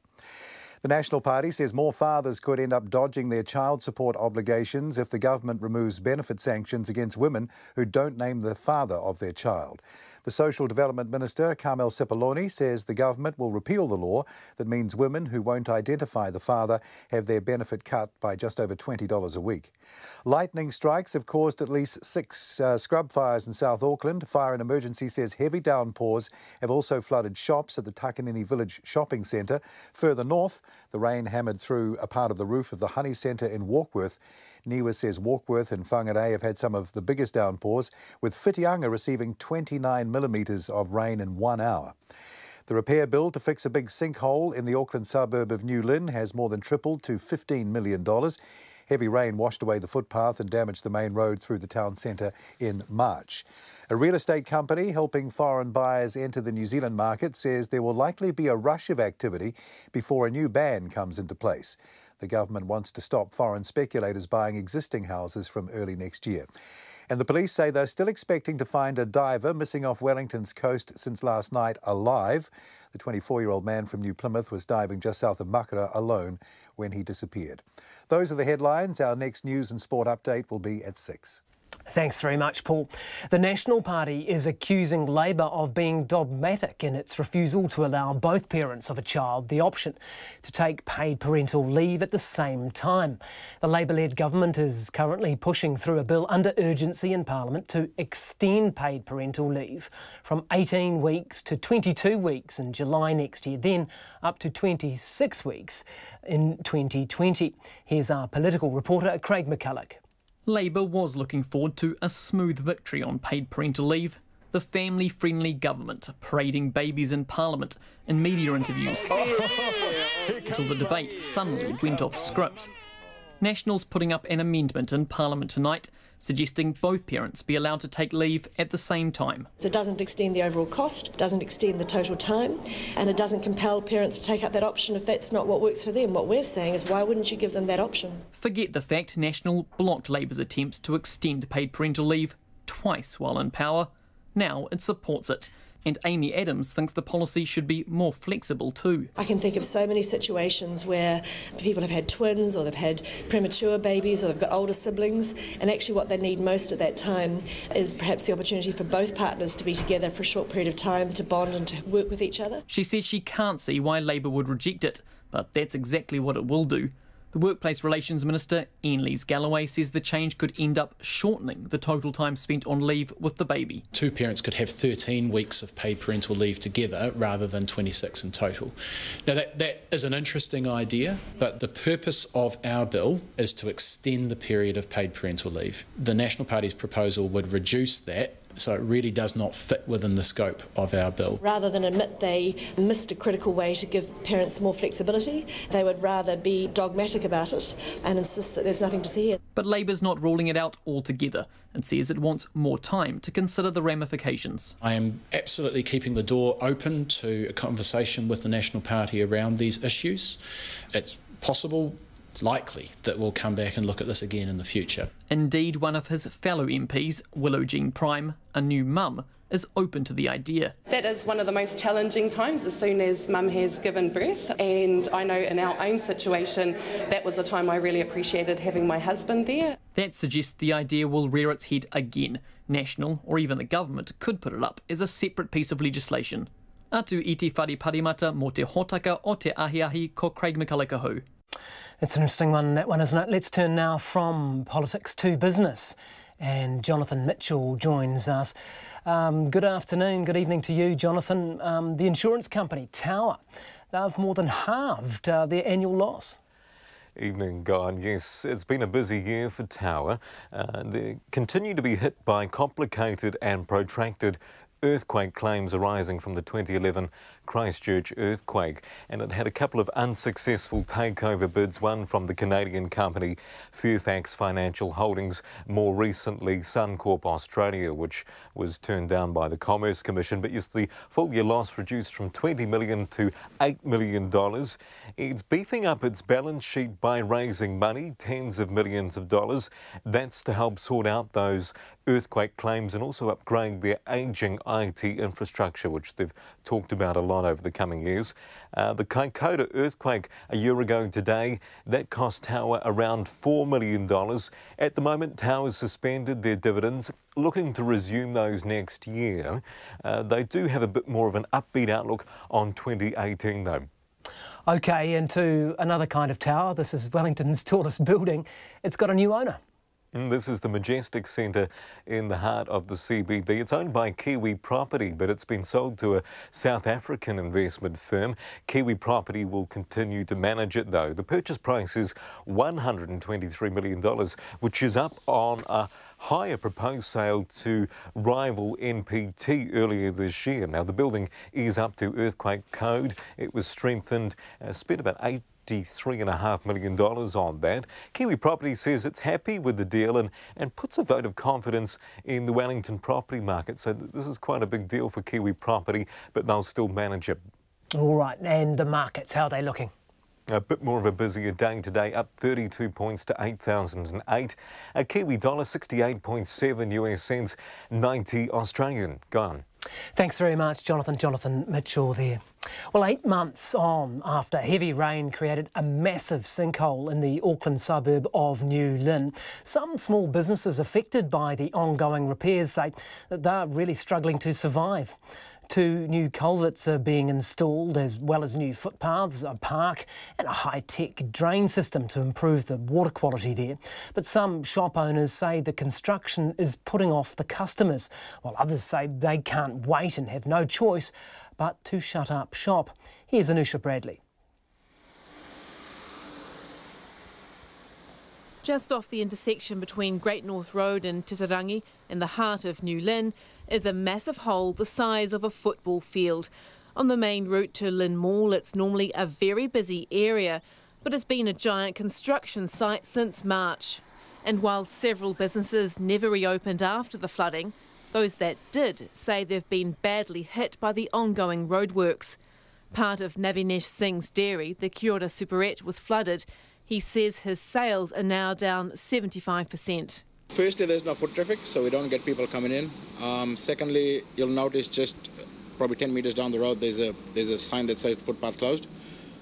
The National Party says more fathers could end up dodging their child support obligations if the government removes benefit sanctions against women who don't name the father of their child. The Social Development Minister, Campbell, says the government will repeal the law that means women who won't identify the father have their benefit cut by just over $20 a week. Lightning strikes have caused at least 6 scrub fires in South Auckland. Fire and Emergency says heavy downpours have also flooded shops at the Takanini Village shopping centre. Further north, the rain hammered through a part of the roof of the Honey Centre in Warkworth. Niwa says Warkworth and Whangarei have had some of the biggest downpours, with Whitianga receiving 29 millimetres of rain in 1 hour. The repair bill to fix a big sinkhole in the Auckland suburb of Newland has more than tripled to $15 million. Heavy rain washed away the footpath and damaged the main road through the town centre in March. A real estate company helping foreign buyers enter the New Zealand market says there will likely be a rush of activity before a new ban comes into place. The government wants to stop foreign speculators buying existing houses from early next year. And the police say they're still expecting to find a diver missing off Wellington's coast since last night alive. The 24-year-old man from New Plymouth was diving just south of Makara alone when he disappeared. Those are the headlines. Our next news and sport update will be at 6. Thanks very much, Paul. The National Party is accusing Labour of being dogmatic in its refusal to allow both parents of a child the option to take paid parental leave at the same time. The Labour-led government is currently pushing through a bill under urgency in Parliament to extend paid parental leave from 18 weeks to 22 weeks in July next year, then up to 26 weeks in 2020. Here's our political reporter, Craig McCulloch. Labour was looking forward to a smooth victory on paid parental leave, the family-friendly government parading babies in Parliament in media interviews, until the debate suddenly went off script. Nationals putting up an amendment in Parliament tonight suggesting both parents be allowed to take leave at the same time. It doesn't extend the overall cost, doesn't extend the total time, and it doesn't compel parents to take up that option if that's not what works for them. What we're saying is, why wouldn't you give them that option? Forget the fact National blocked Labour's attempts to extend paid parental leave twice while in power. Now it supports it. And Amy Adams thinks the policy should be more flexible too. I can think of so many situations where people have had twins or they've had premature babies or they've got older siblings, and actually what they need most at that time is perhaps the opportunity for both partners to be together for a short period of time, to bond and to work with each other. She says she can't see why Labour would reject it, but that's exactly what it will do. The Workplace Relations Minister, Ian Lees-Galloway, says the change could end up shortening the total time spent on leave with the baby. Two parents could have 13 weeks of paid parental leave together rather than 26 in total. Now that is an interesting idea, but the purpose of our bill is to extend the period of paid parental leave. The National Party's proposal would reduce that, so it really does not fit within the scope of our bill. Rather than admit they missed a critical way to give parents more flexibility, they would rather be dogmatic about it and insist that there's nothing to see here. But Labour's not ruling it out altogether and says it wants more time to consider the ramifications. I am absolutely keeping the door open to a conversation with the National Party around these issues. It's possible, it's likely that we'll come back and look at this again in the future. Indeed, one of his fellow MPs, Willow Jean Prime, a new mum, is open to the idea. That is one of the most challenging times as soon as mum has given birth, and I know in our own situation that was a time I really appreciated having my husband there. That suggests the idea will rear its head again. National, or even the government, could put it up as a separate piece of legislation. Atu i te whare parimata mō te hōtaka o te ahiahi ko Craig McCulloch. It's an interesting one, that one, isn't it? Let's turn now from politics to business. And Jonathan Mitchell joins us. Good afternoon, good evening to you, Jonathan. The insurance company, Tower, they've more than halved their annual loss. Evening, Guy. Yes, it's been a busy year for Tower. They continue to be hit by complicated and protracted earthquake claims arising from the 2011 Christchurch earthquake, and it had a couple of unsuccessful takeover bids, one from the Canadian company Fairfax Financial Holdings, more recently Suncorp Australia, which was turned down by the Commerce Commission. But yes, the full year loss reduced from $20 million to $8 million. It's beefing up its balance sheet by raising money, tens of millions of dollars. That's to help sort out those earthquake claims and also upgrade their ageing IT infrastructure, which they've talked about a lot over the coming years. The Kaikoura earthquake a year ago today, that cost Tower around $4 million. At the moment, Tower's suspended their dividends, looking to resume those next year. They do have a bit more of an upbeat outlook on 2018 though. OK, and to another kind of tower. This is Wellington's tallest building. It's got a new owner. This is the Majestic Centre in the heart of the CBD. It's owned by Kiwi Property, but it's been sold to a South African investment firm. Kiwi Property will continue to manage it, though. The purchase price is $123 million, which is up on a higher proposed sale to rival NPT earlier this year. Now, the building is up to earthquake code. It was strengthened, spent about $53.5 million on that. Kiwi Property says it's happy with the deal and puts a vote of confidence in the Wellington property market. So this is quite a big deal for Kiwi Property, but they'll still manage it. All right, and the markets, how are they looking? A bit more of a busier day today, up 32 points to 8,008. A Kiwi dollar 68.7 US cents, 90 Australian. Gone. Thanks very much, Jonathan Mitchell there. Well, 8 months on after heavy rain created a massive sinkhole in the Auckland suburb of Newland, some small businesses affected by the ongoing repairs say that they're really struggling to survive. 2 new culverts are being installed, as well as new footpaths, a park and a high-tech drain system to improve the water quality there. But some shop owners say the construction is putting off the customers, while others say they can't wait and have no choice but to shut up shop. Here's Anusha Bradley. Just off the intersection between Great North Road and Titirangi, in the heart of Newland, is a massive hole the size of a football field. On the main route to Lynn Mall, it's normally a very busy area, but it's been a giant construction site since March. And while several businesses never reopened after the flooding, those that did say they've been badly hit by the ongoing roadworks. Part of Navinesh Singh's dairy, the Kaikoura Superette, was flooded. He says his sales are now down 75%. Firstly, there's no foot traffic, so we don't get people coming in. Secondly, you'll notice just probably 10 metres down the road, there's a sign that says the footpath closed.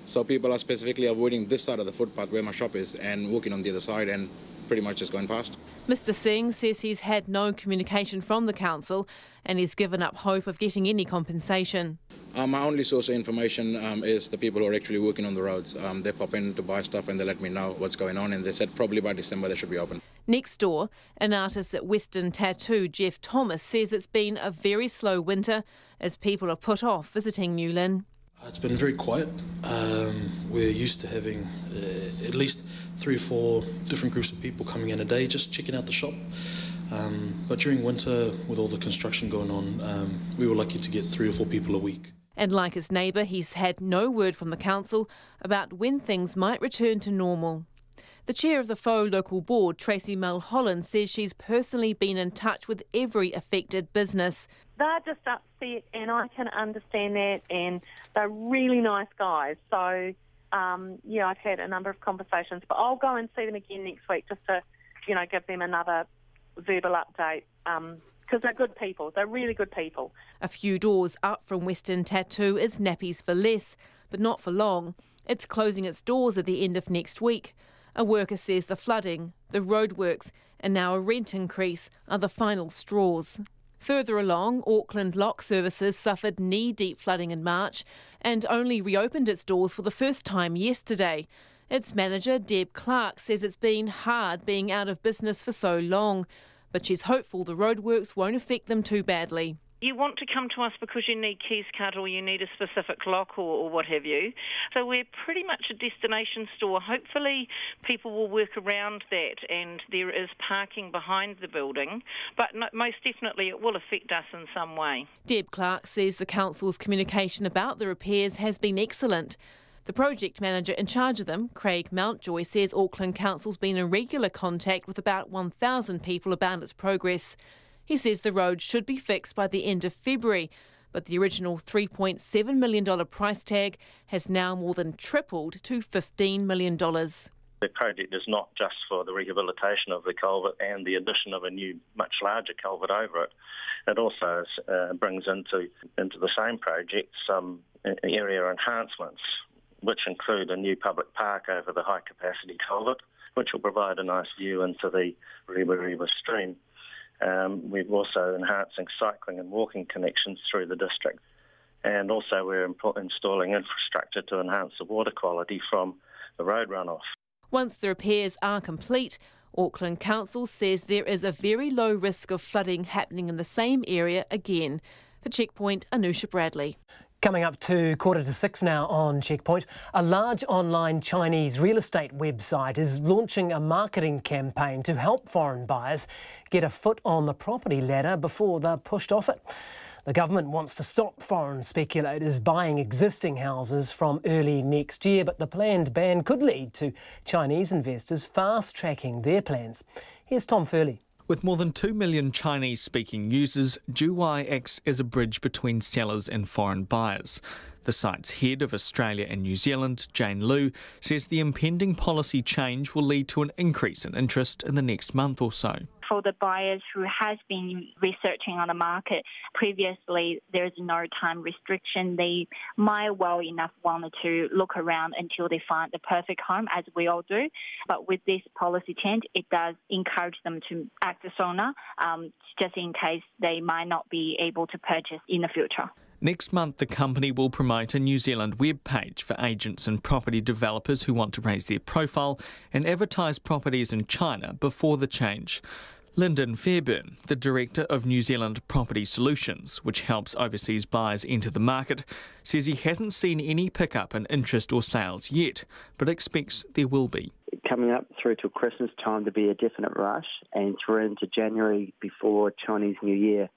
So people are specifically avoiding this side of the footpath where my shop is and walking on the other side and pretty much just going past. Mr Singh says he's had no communication from the council and he's given up hope of getting any compensation. My only source of information is the people who are actually working on the roads. They pop in to buy stuff and they let me know what's going on, and they said probably by December they should be open. Next door, an artist at Western Tattoo, Jeff Thomas, says it's been a very slow winter as people are put off visiting Newland. It's been very quiet. We're used to having at least 3 or 4 different groups of people coming in a day just checking out the shop. But during winter, with all the construction going on, we were lucky to get 3 or 4 people a week. And like his neighbour, he's had no word from the council about when things might return to normal. The chair of the Faux Local Board, Tracy Mulholland, says she's personally been in touch with every affected business. They're just upset, and I can understand that, and they're really nice guys. So, yeah, I've had a number of conversations, but I'll go and see them again next week just to, give them another verbal update, because they're good people. They're really good people. A few doors up from Western Tattoo is Nappies for Less, but not for long. It's closing its doors at the end of next week. A worker says the flooding, the roadworks, and now a rent increase are the final straws. Further along, Auckland Lock Services suffered knee-deep flooding in March and only reopened its doors for the first time yesterday. Its manager, Deb Clark, says it's been hard being out of business for so long, but she's hopeful the roadworks won't affect them too badly. You want to come to us because you need keys cut or you need a specific lock or what have you. So we're pretty much a destination store. Hopefully people will work around that, and there is parking behind the building, but most definitely it will affect us in some way. Deb Clark says the council's communication about the repairs has been excellent. The project manager in charge of them, Craig Mountjoy, says Auckland Council's been in regular contact with about 1,000 people about its progress. He says the road should be fixed by the end of February, but the original $3.7 million price tag has now more than tripled to $15 million. The project is not just for the rehabilitation of the culvert and the addition of a new, much larger culvert over it. It also brings into the same project some area enhancements, which include a new public park over the high-capacity culvert, which will provide a nice view into the Rewa stream. We're also enhancing cycling and walking connections through the district. And also we're installing infrastructure to enhance the water quality from the road runoff. Once the repairs are complete, Auckland Council says there is a very low risk of flooding happening in the same area again. For Checkpoint, Anusha Bradley. Coming up to 5:45 now on Checkpoint, a large online Chinese real estate website is launching a marketing campaign to help foreign buyers get a foot on the property ladder before they're pushed off it. The government wants to stop foreign speculators buying existing houses from early next year, but the planned ban could lead to Chinese investors fast-tracking their plans. Here's Tom Furley. With more than 2 million Chinese-speaking users, Juwai acts as a bridge between sellers and foreign buyers. The site's head of Australia and New Zealand, Jane Liu, says the impending policy change will lead to an increase in interest in the next month or so. For the buyers who has been researching on the market previously, there's no time restriction. They might well enough wanted to look around until they find the perfect home, as we all do. But with this policy change, it does encourage them to act sooner, just in case they might not be able to purchase in the future. Next month, the company will promote a New Zealand web page for agents and property developers who want to raise their profile and advertise properties in China before the change. Lyndon Fairburn, the director of New Zealand Property Solutions, which helps overseas buyers enter the market, says he hasn't seen any pickup in interest or sales yet, but expects there will be. Coming up through till Christmas time to be a definite rush, and through into January before Chinese New Year.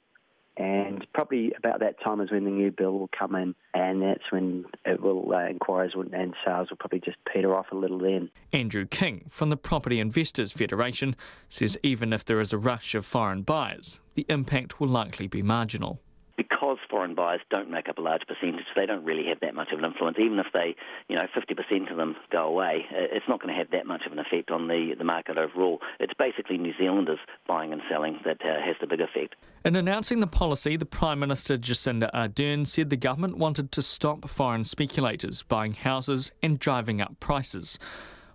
And probably about that time is when the new bill will come in, and that's when it will inquiries and sales will probably just peter off a little then. Andrew King from the Property Investors Federation says even if there is a rush of foreign buyers, the impact will likely be marginal. Because foreign buyers don't make up a large percentage, they don't really have that much of an influence. Even if they, 50% of them go away, it's not going to have that much of an effect on the market overall. It's basically New Zealanders buying and selling that has the big effect. In announcing the policy, the Prime Minister Jacinda Ardern said the government wanted to stop foreign speculators buying houses and driving up prices.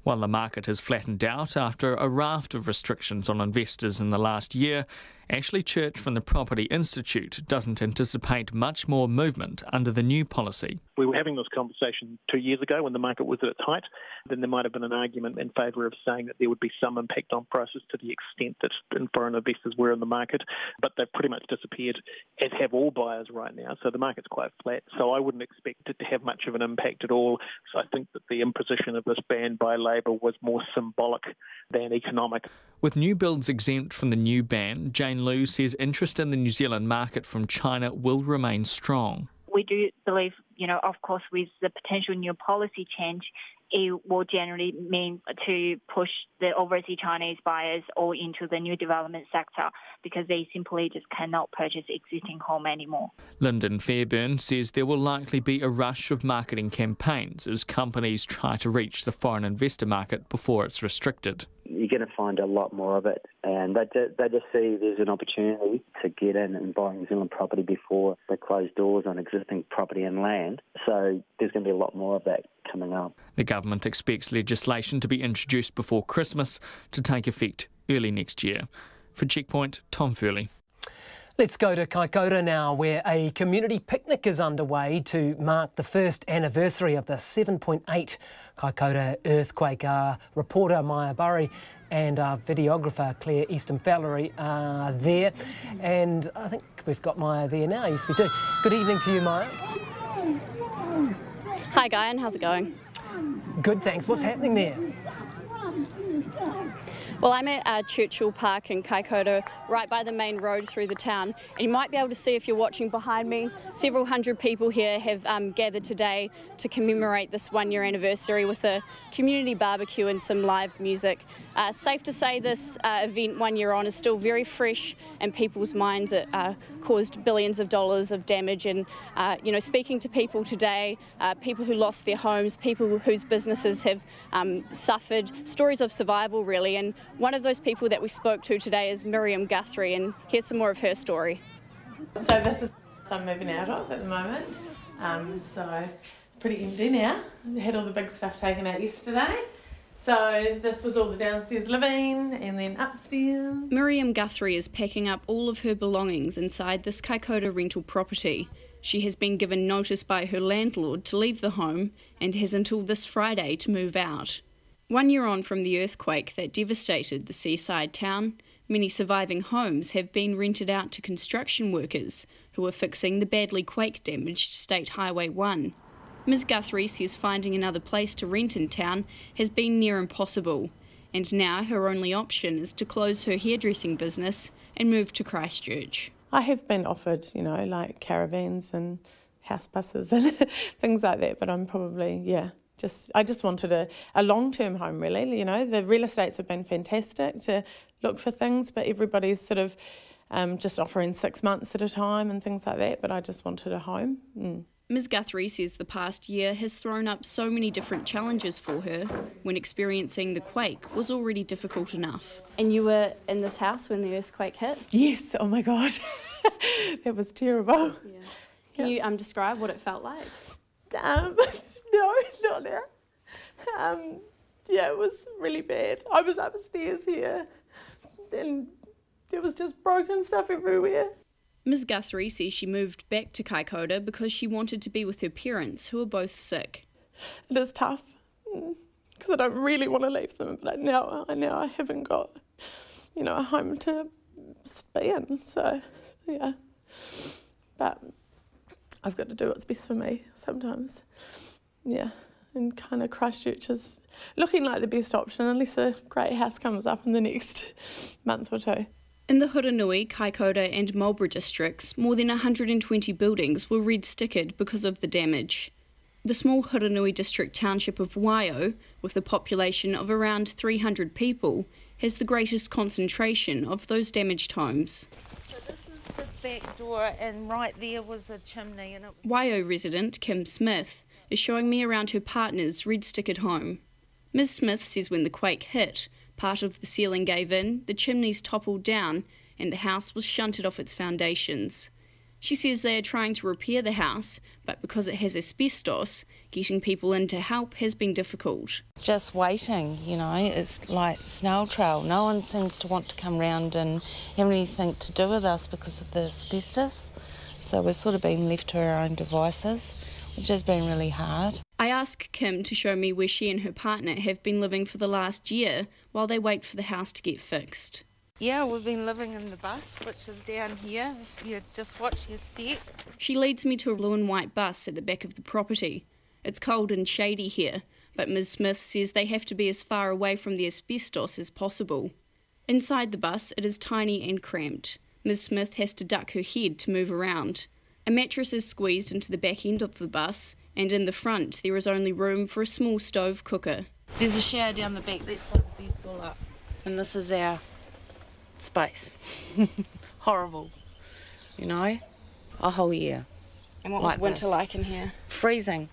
While the market has flattened out after a raft of restrictions on investors in the last year, Ashley Church from the Property Institute doesn't anticipate much more movement under the new policy. We were having this conversation 2 years ago when the market was at its height. Then there might have been an argument in favour of saying that there would be some impact on prices to the extent that foreign investors were in the market, but they've pretty much disappeared, as have all buyers right now. So the market's quite flat. So I wouldn't expect it to have much of an impact at all. So I think that the imposition of this ban by Labor was more symbolic than economic. With new builds exempt from the new ban, Jane Liu says interest in the New Zealand market from China will remain strong. We do believe, of course, with the potential new policy change, it will generally mean to push the overseas Chinese buyers all into the new development sector because they simply just cannot purchase existing home anymore. Lyndon Fairburn says there will likely be a rush of marketing campaigns as companies try to reach the foreign investor market before it's restricted. You're going to find a lot more of it, and they just see there's an opportunity to get in and buy New Zealand property before they close doors on existing property and land. So there's going to be a lot more of that coming up. The government expects legislation to be introduced before Christmas to take effect early next year. For Checkpoint, Tom Furley. Let's go to Kaikoura now, where a community picnic is underway to mark the first anniversary of the 7.8 Kaikoura earthquake. Our reporter Maya Burry and our videographer Claire Easton-Fallery are there. And I think we've got Maya there now. Yes, we do. Good evening to you, Maya. Hi, Guy, and how's it going? Good, thanks. What's happening there? Well, I'm at Churchill Park in Kaikoura, right by the main road through the town. And you might be able to see, if you're watching behind me, several hundred people here have gathered today to commemorate this one-year anniversary with a community barbecue and some live music. Safe to say this event 1 year on is still very fresh in people's minds. It caused billions of dollars of damage, and speaking to people today, people who lost their homes, people whose businesses have suffered, stories of survival really. And one of those people that we spoke to today is Miriam Guthrie, and here's some more of her story. So this is I'm moving out of at the moment, so it's pretty empty now. I had all the big stuff taken out yesterday. So this was all the downstairs living and then upstairs. Miriam Guthrie is packing up all of her belongings inside this Kaikoura rental property. She has been given notice by her landlord to leave the home and has until this Friday to move out. 1 year on from the earthquake that devastated the seaside town, many surviving homes have been rented out to construction workers who are fixing the badly quake-damaged State Highway 1. Ms Guthrie says finding another place to rent in town has been near impossible, and now her only option is to close her hairdressing business and move to Christchurch. I have been offered, you know, like caravans and house buses and things like that, but I'm probably, I just wanted a long-term home, really. You know, the real estates have been fantastic to look for things, but everybody's sort of just offering 6 months at a time and things like that, but I just wanted a home. Ms Guthrie says the past year has thrown up so many different challenges for her when experiencing the quake was already difficult enough. And you were in this house when the earthquake hit? Yes, oh my God, that was terrible. Yeah. Can you describe what it felt like? No, not now. It was really bad. I was upstairs here and there was just broken stuff everywhere. Ms Guthrie says she moved back to Kaikoura because she wanted to be with her parents, who are both sick. It is tough because I don't really want to leave them, but now I haven't got, you know, a home to be in. So, yeah. But I've got to do what's best for me sometimes. Yeah. And kind of Christchurch is looking like the best option unless a great house comes up in the next month or two. In the Huranui, Kaikoura and Marlborough districts, more than 120 buildings were red-stickered because of the damage. The small Huranui district township of Waio, with a population of around 300 people, has the greatest concentration of those damaged homes. So this is the back door and right there was a chimney. And Waio resident Kim Smith is showing me around her partner's red-stickered home. Ms Smith says when the quake hit, part of the ceiling gave in, the chimneys toppled down, and the house was shunted off its foundations. She says they are trying to repair the house, but because it has asbestos, getting people in to help has been difficult. Just waiting, you know, it's like snail trail. No one seems to want to come round and have anything to do with us because of the asbestos. So we're sort of being left to our own devices, which has been really hard. I asked Kim to show me where she and her partner have been living for the last year while they wait for the house to get fixed. Yeah, we've been living in the bus, which is down here. You just watch your step. She leads me to a blue and white bus at the back of the property. It's cold and shady here, but Ms Smith says they have to be as far away from the asbestos as possible. Inside the bus, it is tiny and cramped. Ms Smith has to duck her head to move around. A mattress is squeezed into the back end of the bus, and in the front there is only room for a small stove cooker. There's a shower down the back, that's why the bed's all up. And this is our space. Horrible, you know, a whole year. And what was winter like in here? Freezing,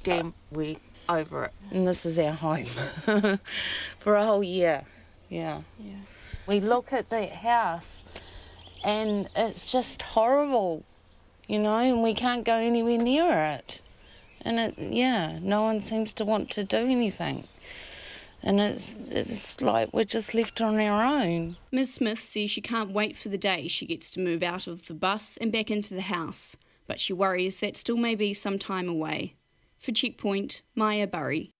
damp, wet, over it. And this is our home for a whole year, yeah. We look at that house and it's just horrible, you know, and we can't go anywhere near it. And no one seems to want to do anything. And it's like we're just left on our own. Ms Smith says she can't wait for the day she gets to move out of the bus and back into the house, but she worries that still may be some time away. For Checkpoint, Maya Burry.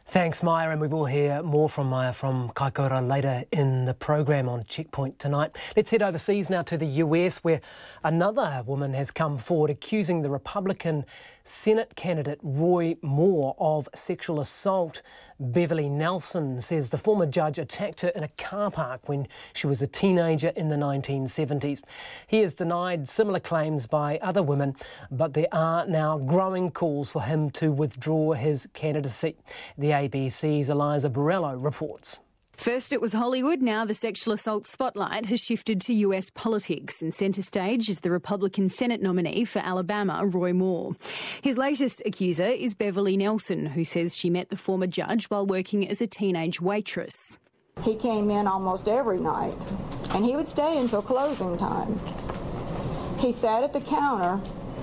Thanks, Maya, and we will hear more from Maya from Kaikoura later in the program on Checkpoint tonight. Let's head overseas now to the US, where another woman has come forward accusing the Republican Senate candidate Roy Moore of sexual assault. Beverly Nelson says the former judge attacked her in a car park when she was a teenager in the 1970s. He has denied similar claims by other women, but there are now growing calls for him to withdraw his candidacy. The ABC's Eliza Borrello reports. First it was Hollywood, now the sexual assault spotlight has shifted to US politics, and centre stage is the Republican Senate nominee for Alabama, Roy Moore. His latest accuser is Beverly Nelson, who says she met the former judge while working as a teenage waitress. He came in almost every night, and he would stay until closing time. He sat at the counter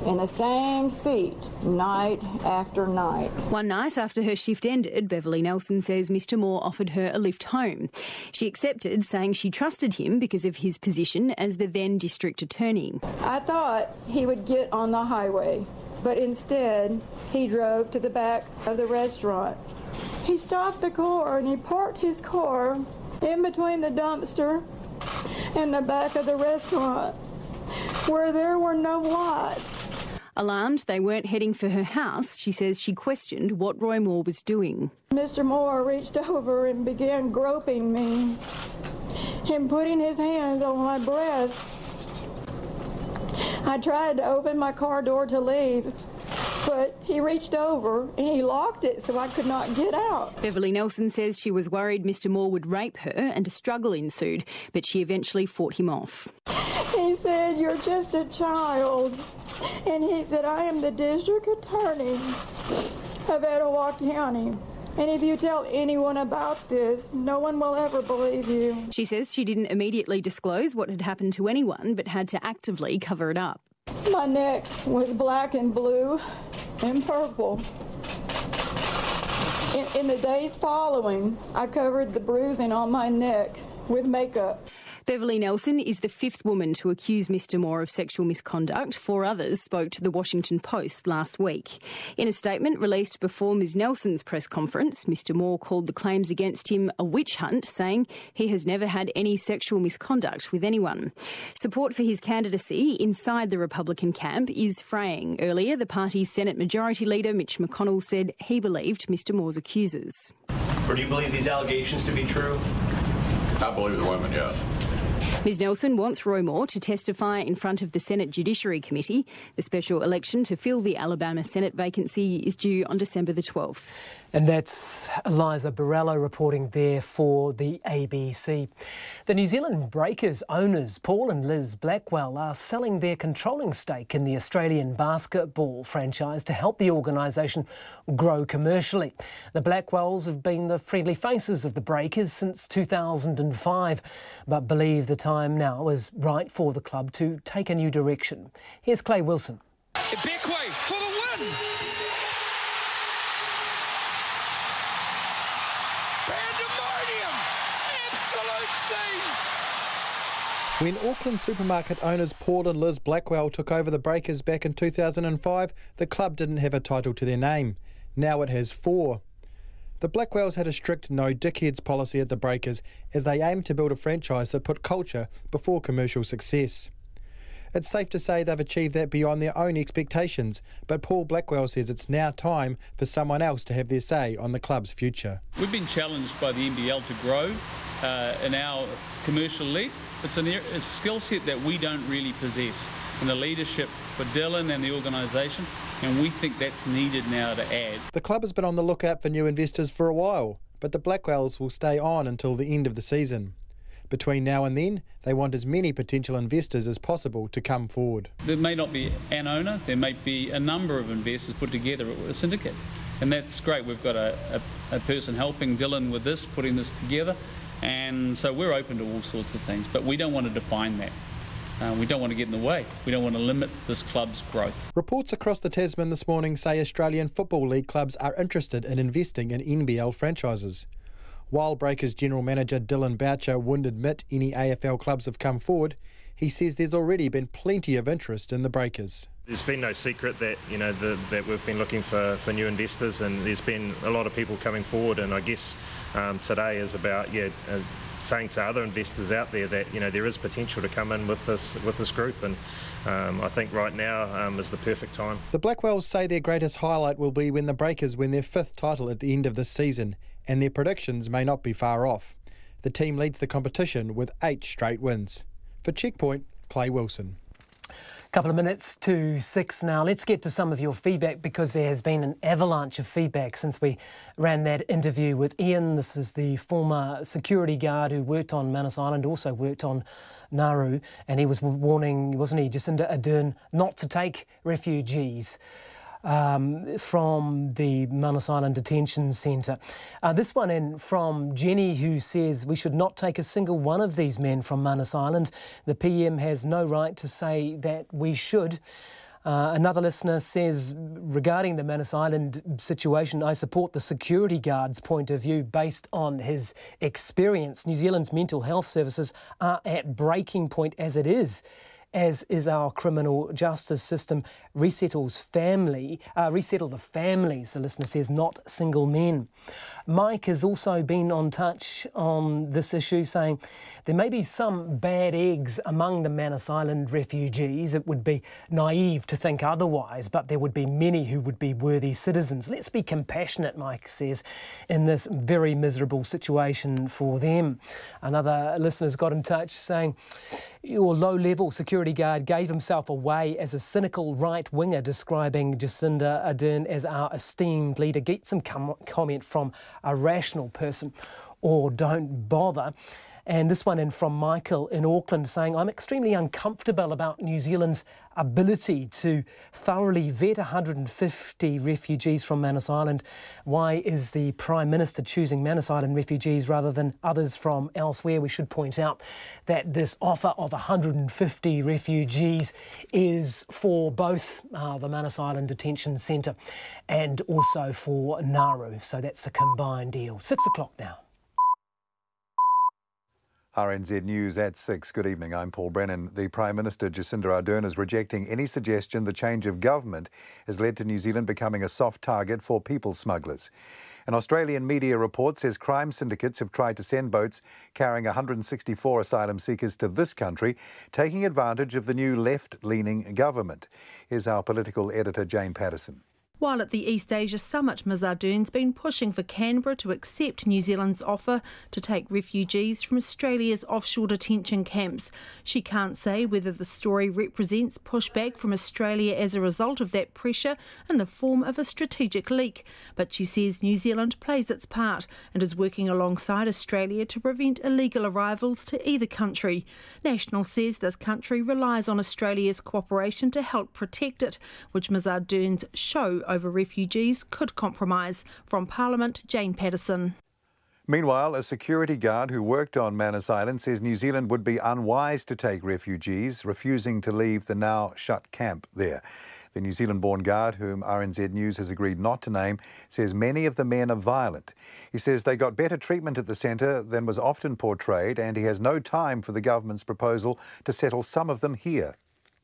in the same seat night after night. One night after her shift ended, Beverly Nelson says Mr. Moore offered her a lift home. She accepted, saying she trusted him because of his position as the then district attorney. I thought he would get on the highway, but instead he drove to the back of the restaurant. He stopped the car and he parked his car in between the dumpster and the back of the restaurant, where there were no lights. Alarmed they weren't heading for her house, she says she questioned what Roy Moore was doing. Mr. Moore reached over and began groping me, him putting his hands on my breast I tried to open my car door to leave, but he reached over and he locked it so I could not get out. Beverly Nelson says she was worried Mr Moore would rape her and a struggle ensued, but she eventually fought him off. He said, "You're just a child." And he said, "I am the district attorney of Etowah County. And if you tell anyone about this, no one will ever believe you." She says she didn't immediately disclose what had happened to anyone, but had to actively cover it up. My neck was black and blue and purple. In the days following, I covered the bruising on my neck with makeup. Beverly Nelson is the fifth woman to accuse Mr Moore of sexual misconduct. 4 others spoke to the Washington Post last week. In a statement released before Ms Nelson's press conference, Mr Moore called the claims against him a witch hunt, saying he has never had any sexual misconduct with anyone. Support for his candidacy inside the Republican camp is fraying. Earlier, the party's Senate Majority Leader Mitch McConnell said he believed Mr Moore's accusers. Or do you believe these allegations to be true? I believe the women, yes. Ms Nelson wants Roy Moore to testify in front of the Senate Judiciary Committee. The special election to fill the Alabama Senate vacancy is due on December the 12th. And that's Eliza Borrello reporting there for the ABC. The New Zealand Breakers owners, Paul and Liz Blackwell, are selling their controlling stake in the Australian basketball franchise to help the organisation grow commercially. The Blackwells have been the friendly faces of the Breakers since 2005, but believe the time now is right for the club to take a new direction. Here's Clay Wilson. Beckway for the win! When Auckland supermarket owners Paul and Liz Blackwell took over the Breakers back in 2005, the club didn't have a title to their name. Now it has 4. The Blackwells had a strict no dickheads policy at the Breakers as they aimed to build a franchise that put culture before commercial success. It's safe to say they've achieved that beyond their own expectations, but Paul Blackwell says it's now time for someone else to have their say on the club's future. We've been challenged by the NBL to grow in our commercial league. It's a skill set that we don't really possess in the leadership for Dylan and the organisation, and we think that's needed now to add. The club has been on the lookout for new investors for a while, but the Blackwells will stay on until the end of the season. Between now and then, they want as many potential investors as possible to come forward. There may not be an owner, there may be a number of investors put together, a syndicate, and that's great. We've got a person helping Dylan with this, putting this together. And so we're open to all sorts of things, but we don't want to define that. We don't want to get in the way. We don't want to limit this club's growth. Reports across the Tasman this morning say Australian Football League clubs are interested in investing in NBL franchises. While Breakers General Manager Dylan Boucher wouldn't admit any AFL clubs have come forward, he says there's already been plenty of interest in the Breakers. There's been no secret that that we've been looking for new investors, and there's been a lot of people coming forward. And I guess today is about saying to other investors out there that there is potential to come in with this group, and I think right now is the perfect time. The Blackwells say their greatest highlight will be when the Breakers win their 5th title at the end of this season, and their predictions may not be far off. The team leads the competition with 8 straight wins. For Checkpoint, Clay Wilson. Couple of minutes to 6 now. Let's get to some of your feedback, because there has been an avalanche of feedback since we ran that interview with Ian. This is the former security guard who worked on Manus Island, also worked on Nauru, and he was warning, wasn't he, Jacinda Ardern, not to take refugees from the Manus Island Detention Centre. This one in from Jenny, who says we should not take a single one of these men from Manus Island. The PM has no right to say that we should. Another listener says, regarding the Manus Island situation, I support the security guard's point of view based on his experience. New Zealand's mental health services are at breaking point as it is. As is our criminal justice system. Resettle the families, the listener says, not single men. Mike has also been on touch on this issue, saying there may be some bad eggs among the Manus Island refugees. It would be naive to think otherwise, but there would be many who would be worthy citizens. Let's be compassionate, Mike says, in this very miserable situation for them. Another listener's got in touch saying your low-level security security guard gave himself away as a cynical right-winger, describing Jacinda Ardern as our esteemed leader. Get some comment from a rational person, or don't bother. And this one in from Michael in Auckland saying, I'm extremely uncomfortable about New Zealand's ability to thoroughly vet 150 refugees from Manus Island. Why is the Prime Minister choosing Manus Island refugees rather than others from elsewhere? We should point out that this offer of 150 refugees is for both the Manus Island Detention Centre and also for Nauru. So that's a combined deal. 6 o'clock now. RNZ News at 6. Good evening, I'm Paul Brennan. The Prime Minister Jacinda Ardern is rejecting any suggestion the change of government has led to New Zealand becoming a soft target for people smugglers. An Australian media report says crime syndicates have tried to send boats carrying 164 asylum seekers to this country, taking advantage of the new left-leaning government. Here's our political editor, Jane Patterson. While at the East Asia Summit, Ms Ardern's been pushing for Canberra to accept New Zealand's offer to take refugees from Australia's offshore detention camps. She can't say whether the story represents pushback from Australia as a result of that pressure in the form of a strategic leak, but she says New Zealand plays its part and is working alongside Australia to prevent illegal arrivals to either country. National says this country relies on Australia's cooperation to help protect it, which Ms Ardern's show over refugees could compromise. From Parliament, Jane Patterson. Meanwhile, a security guard who worked on Manus Island says New Zealand would be unwise to take refugees, refusing to leave the now shut camp there. The New Zealand-born guard, whom RNZ News has agreed not to name, says many of the men are violent. He says they got better treatment at the centre than was often portrayed, and he has no time for the government's proposal to settle some of them here.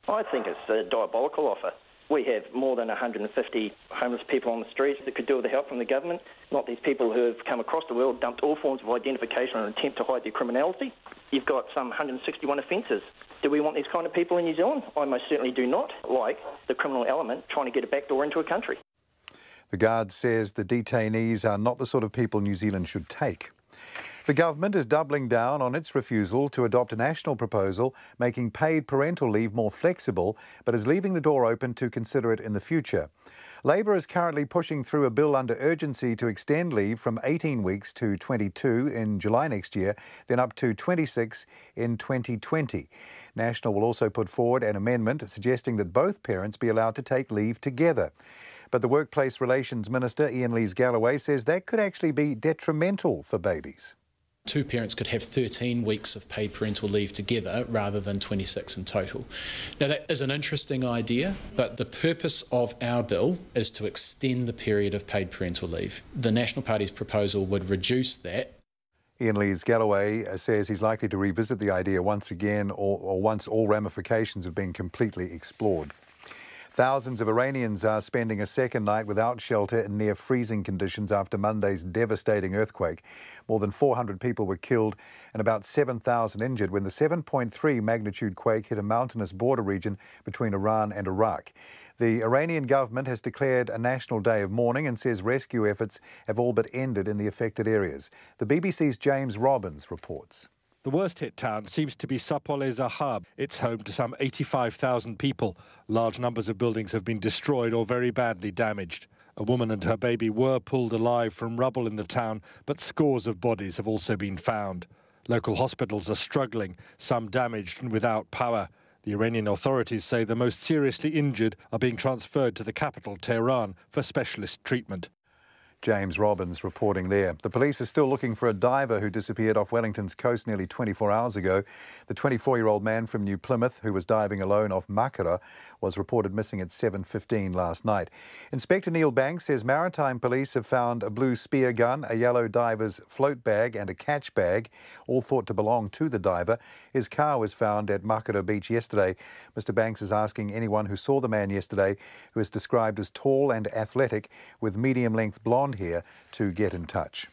I think it's a diabolical offer. We have more than 150 homeless people on the streets that could do with the help from the government, not these people who have come across the world, dumped all forms of identification in an attempt to hide their criminality. You've got some 161 offences. Do we want these kind of people in New Zealand? I most certainly do not like the criminal element trying to get a backdoor into a country. The guard says the detainees are not the sort of people New Zealand should take. The government is doubling down on its refusal to adopt a national proposal making paid parental leave more flexible, but is leaving the door open to consider it in the future. Labor is currently pushing through a bill under urgency to extend leave from 18 weeks to 22 in July next year, then up to 26 in 2020. National will also put forward an amendment suggesting that both parents be allowed to take leave together. But the Workplace Relations Minister, Ian Lees-Galloway, says that could actually be detrimental for babies. Two parents could have 13 weeks of paid parental leave together rather than 26 in total. Now that is an interesting idea, but the purpose of our bill is to extend the period of paid parental leave. The National Party's proposal would reduce that. Ian Lees-Galloway says he's likely to revisit the idea once again or once all ramifications have been completely explored. Thousands of Iranians are spending a second night without shelter in near freezing conditions after Monday's devastating earthquake. More than 400 people were killed and about 7,000 injured when the 7.3 magnitude quake hit a mountainous border region between Iran and Iraq. The Iranian government has declared a national day of mourning and says rescue efforts have all but ended in the affected areas. The BBC's James Robbins reports. The worst-hit town seems to be Sapole-Zahab. It's home to some 85,000 people. Large numbers of buildings have been destroyed or very badly damaged. A woman and her baby were pulled alive from rubble in the town, but scores of bodies have also been found. Local hospitals are struggling, some damaged and without power. The Iranian authorities say the most seriously injured are being transferred to the capital, Tehran, for specialist treatment. James Robbins reporting there. The police are still looking for a diver who disappeared off Wellington's coast nearly 24 hours ago. The 24-year-old man from New Plymouth, who was diving alone off Kaikoura, was reported missing at 7:15 last night. Inspector Neil Banks says maritime police have found a blue spear gun, a yellow diver's float bag and a catch bag, all thought to belong to the diver. His car was found at Kaikoura Beach yesterday. Mr. Banks is asking anyone who saw the man yesterday, who is described as tall and athletic with medium-length blonde hair, to get in touch.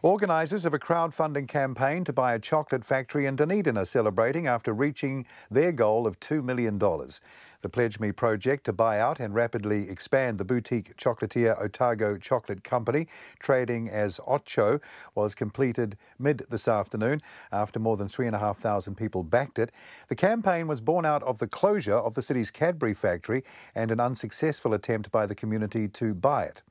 Organisers of a crowdfunding campaign to buy a chocolate factory in Dunedin are celebrating after reaching their goal of $2 million. The Pledge Me project to buy out and rapidly expand the boutique chocolatier Otago Chocolate Company, trading as Ocho, was completed mid this afternoon after more than 3,500 people backed it. The campaign was born out of the closure of the city's Cadbury factory and an unsuccessful attempt by the community to buy it.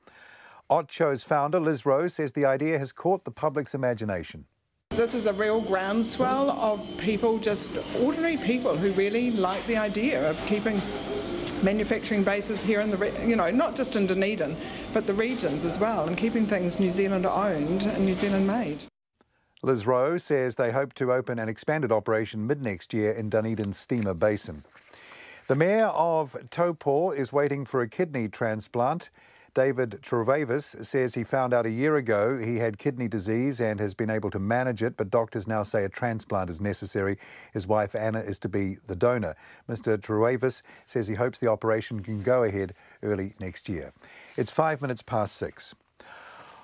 Ocho's founder, Liz Rose, says the idea has caught the public's imagination. This is a real groundswell of people, just ordinary people who really like the idea of keeping manufacturing bases here in the, not just in Dunedin, but the regions as well, and keeping things New Zealand owned and New Zealand made. Liz Rose says they hope to open an expanded operation mid-next year in Dunedin's Steamer Basin. The mayor of Taupo is waiting for a kidney transplant. David Trevavas says he found out a year ago he had kidney disease and has been able to manage it, but doctors now say a transplant is necessary. His wife Anna is to be the donor. Mr. Trevavas says he hopes the operation can go ahead early next year. It's 6:05.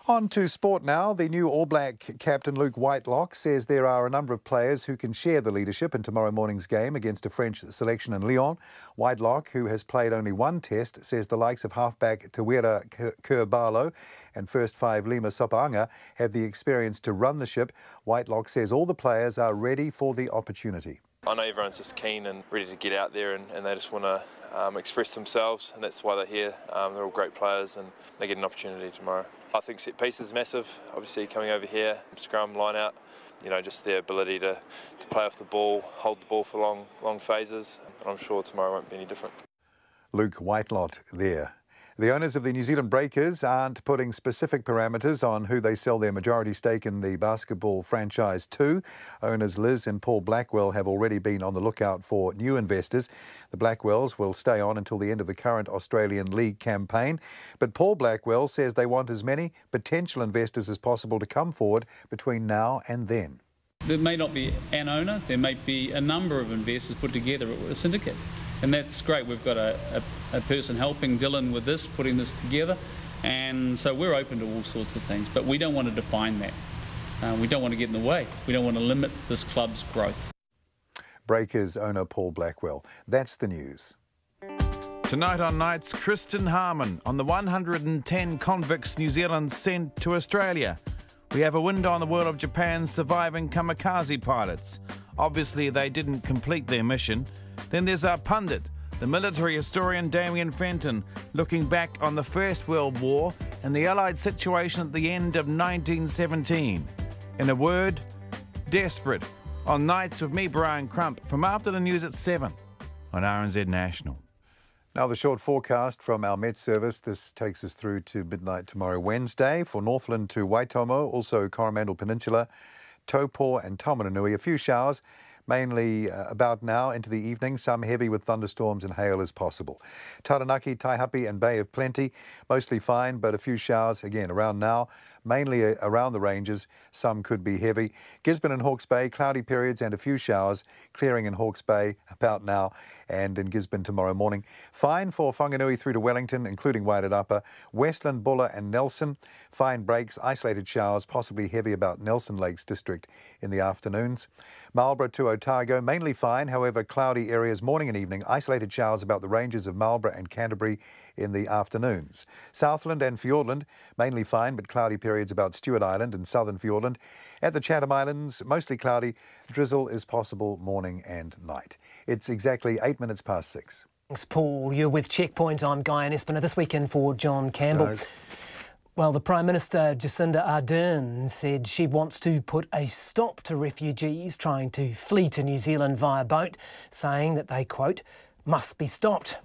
On to sport now. The new All Black captain Luke Whitelock says there are a number of players who can share the leadership in tomorrow morning's game against a French selection in Lyon. Whitelock, who has played only one test, says the likes of halfback Tawera Kurbalo and first five Lima Sopaanga have the experience to run the ship. Whitelock says all the players are ready for the opportunity. I know everyone's just keen and ready to get out there and they just want to express themselves, and that's why they're here. They're all great players and they get an opportunity tomorrow. I think set piece is massive, obviously coming over here, scrum, line out, just their ability to play off the ball, hold the ball for long phases. I'm sure tomorrow won't be any different. Luke Whitelock there. The owners of the New Zealand Breakers aren't putting specific parameters on who they sell their majority stake in the basketball franchise to. Owners Liz and Paul Blackwell have already been on the lookout for new investors. The Blackwells will stay on until the end of the current Australian League campaign. But Paul Blackwell says they want as many potential investors as possible to come forward between now and then. There may not be an owner, there may be a number of investors put together, a syndicate. And that's great. We've got a person helping Dylan with this, putting this together. And so we're open to all sorts of things, but we don't want to define that. We don't want to get in the way. We don't want to limit this club's growth. Breakers owner Paul Blackwell. That's the news. Tonight on Nights, Kristen Harmon on the 110 convicts New Zealand sent to Australia. We have a window on the world of Japan's surviving kamikaze pilots. Obviously, they didn't complete their mission. Then there's our pundit, the military historian Damien Fenton, looking back on the First World War and the Allied situation at the end of 1917. In a word, desperate. On Nights with me, Brian Crump, from after the news at 7 on RNZ National. Now the short forecast from our Met Service. This takes us through to midnight tomorrow Wednesday. For Northland to Waitomo, also Coromandel Peninsula, Taupo and Taumarunui, a few showers. Mainly about now into the evening, some heavy with thunderstorms and hail is possible. Taranaki, Taihape and Bay of Plenty, mostly fine, but a few showers again around now, mainly around the ranges. Some could be heavy. Gisborne and Hawke's Bay, cloudy periods and a few showers, clearing in Hawke's Bay about now and in Gisborne tomorrow morning. Fine for Whanganui through to Wellington, including Waitarapa, Westland, Buller and Nelson. Fine breaks, isolated showers, possibly heavy about Nelson Lakes District in the afternoons. Marlborough to Otago, mainly fine, however cloudy areas morning and evening, isolated showers about the ranges of Marlborough and Canterbury in the afternoons. Southland and Fiordland, mainly fine but cloudy periods about Stewart Island and southern Fiordland. At the Chatham Islands, mostly cloudy, drizzle is possible morning and night. It's exactly 6:08. Thanks, Paul. You're with Checkpoint. I'm Guy and Espiner. This weekend for John Campbell. Well, the Prime Minister, Jacinda Ardern, said she wants to put a stop to refugees trying to flee to New Zealand via boat, saying that they, quote, must be stopped.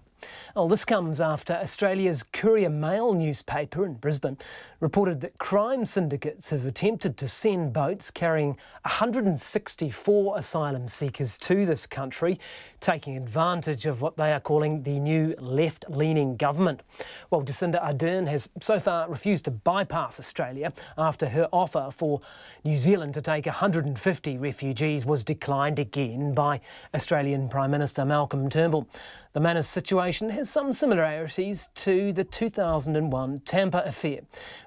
Well, this comes after Australia's Courier Mail newspaper in Brisbane reported that crime syndicates have attempted to send boats carrying 164 asylum seekers to this country, taking advantage of what they are calling the new left-leaning government. Well, Jacinda Ardern has so far refused to bypass Australia after her offer for New Zealand to take 150 refugees was declined again by Australian Prime Minister Malcolm Turnbull. The Manus situation has some similarities to the 2001 Tampa affair,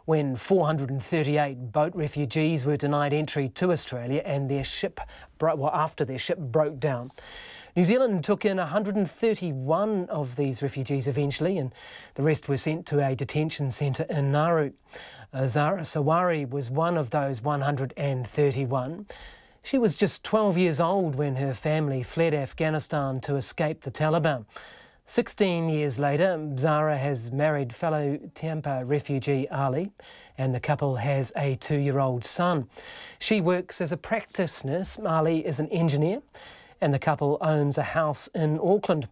when 438 boat refugees were denied entry to Australia and their ship after their ship broke down. New Zealand took in 131 of these refugees eventually, and the rest were sent to a detention centre in Nauru. Zara Sawari was one of those 131. She was just 12 years old when her family fled Afghanistan to escape the Taliban. 16 years later, Zara has married fellow Tampa refugee Ali, and the couple has a 2-year-old son. She works as a practice nurse. Ali is an engineer, and the couple owns a house in Auckland.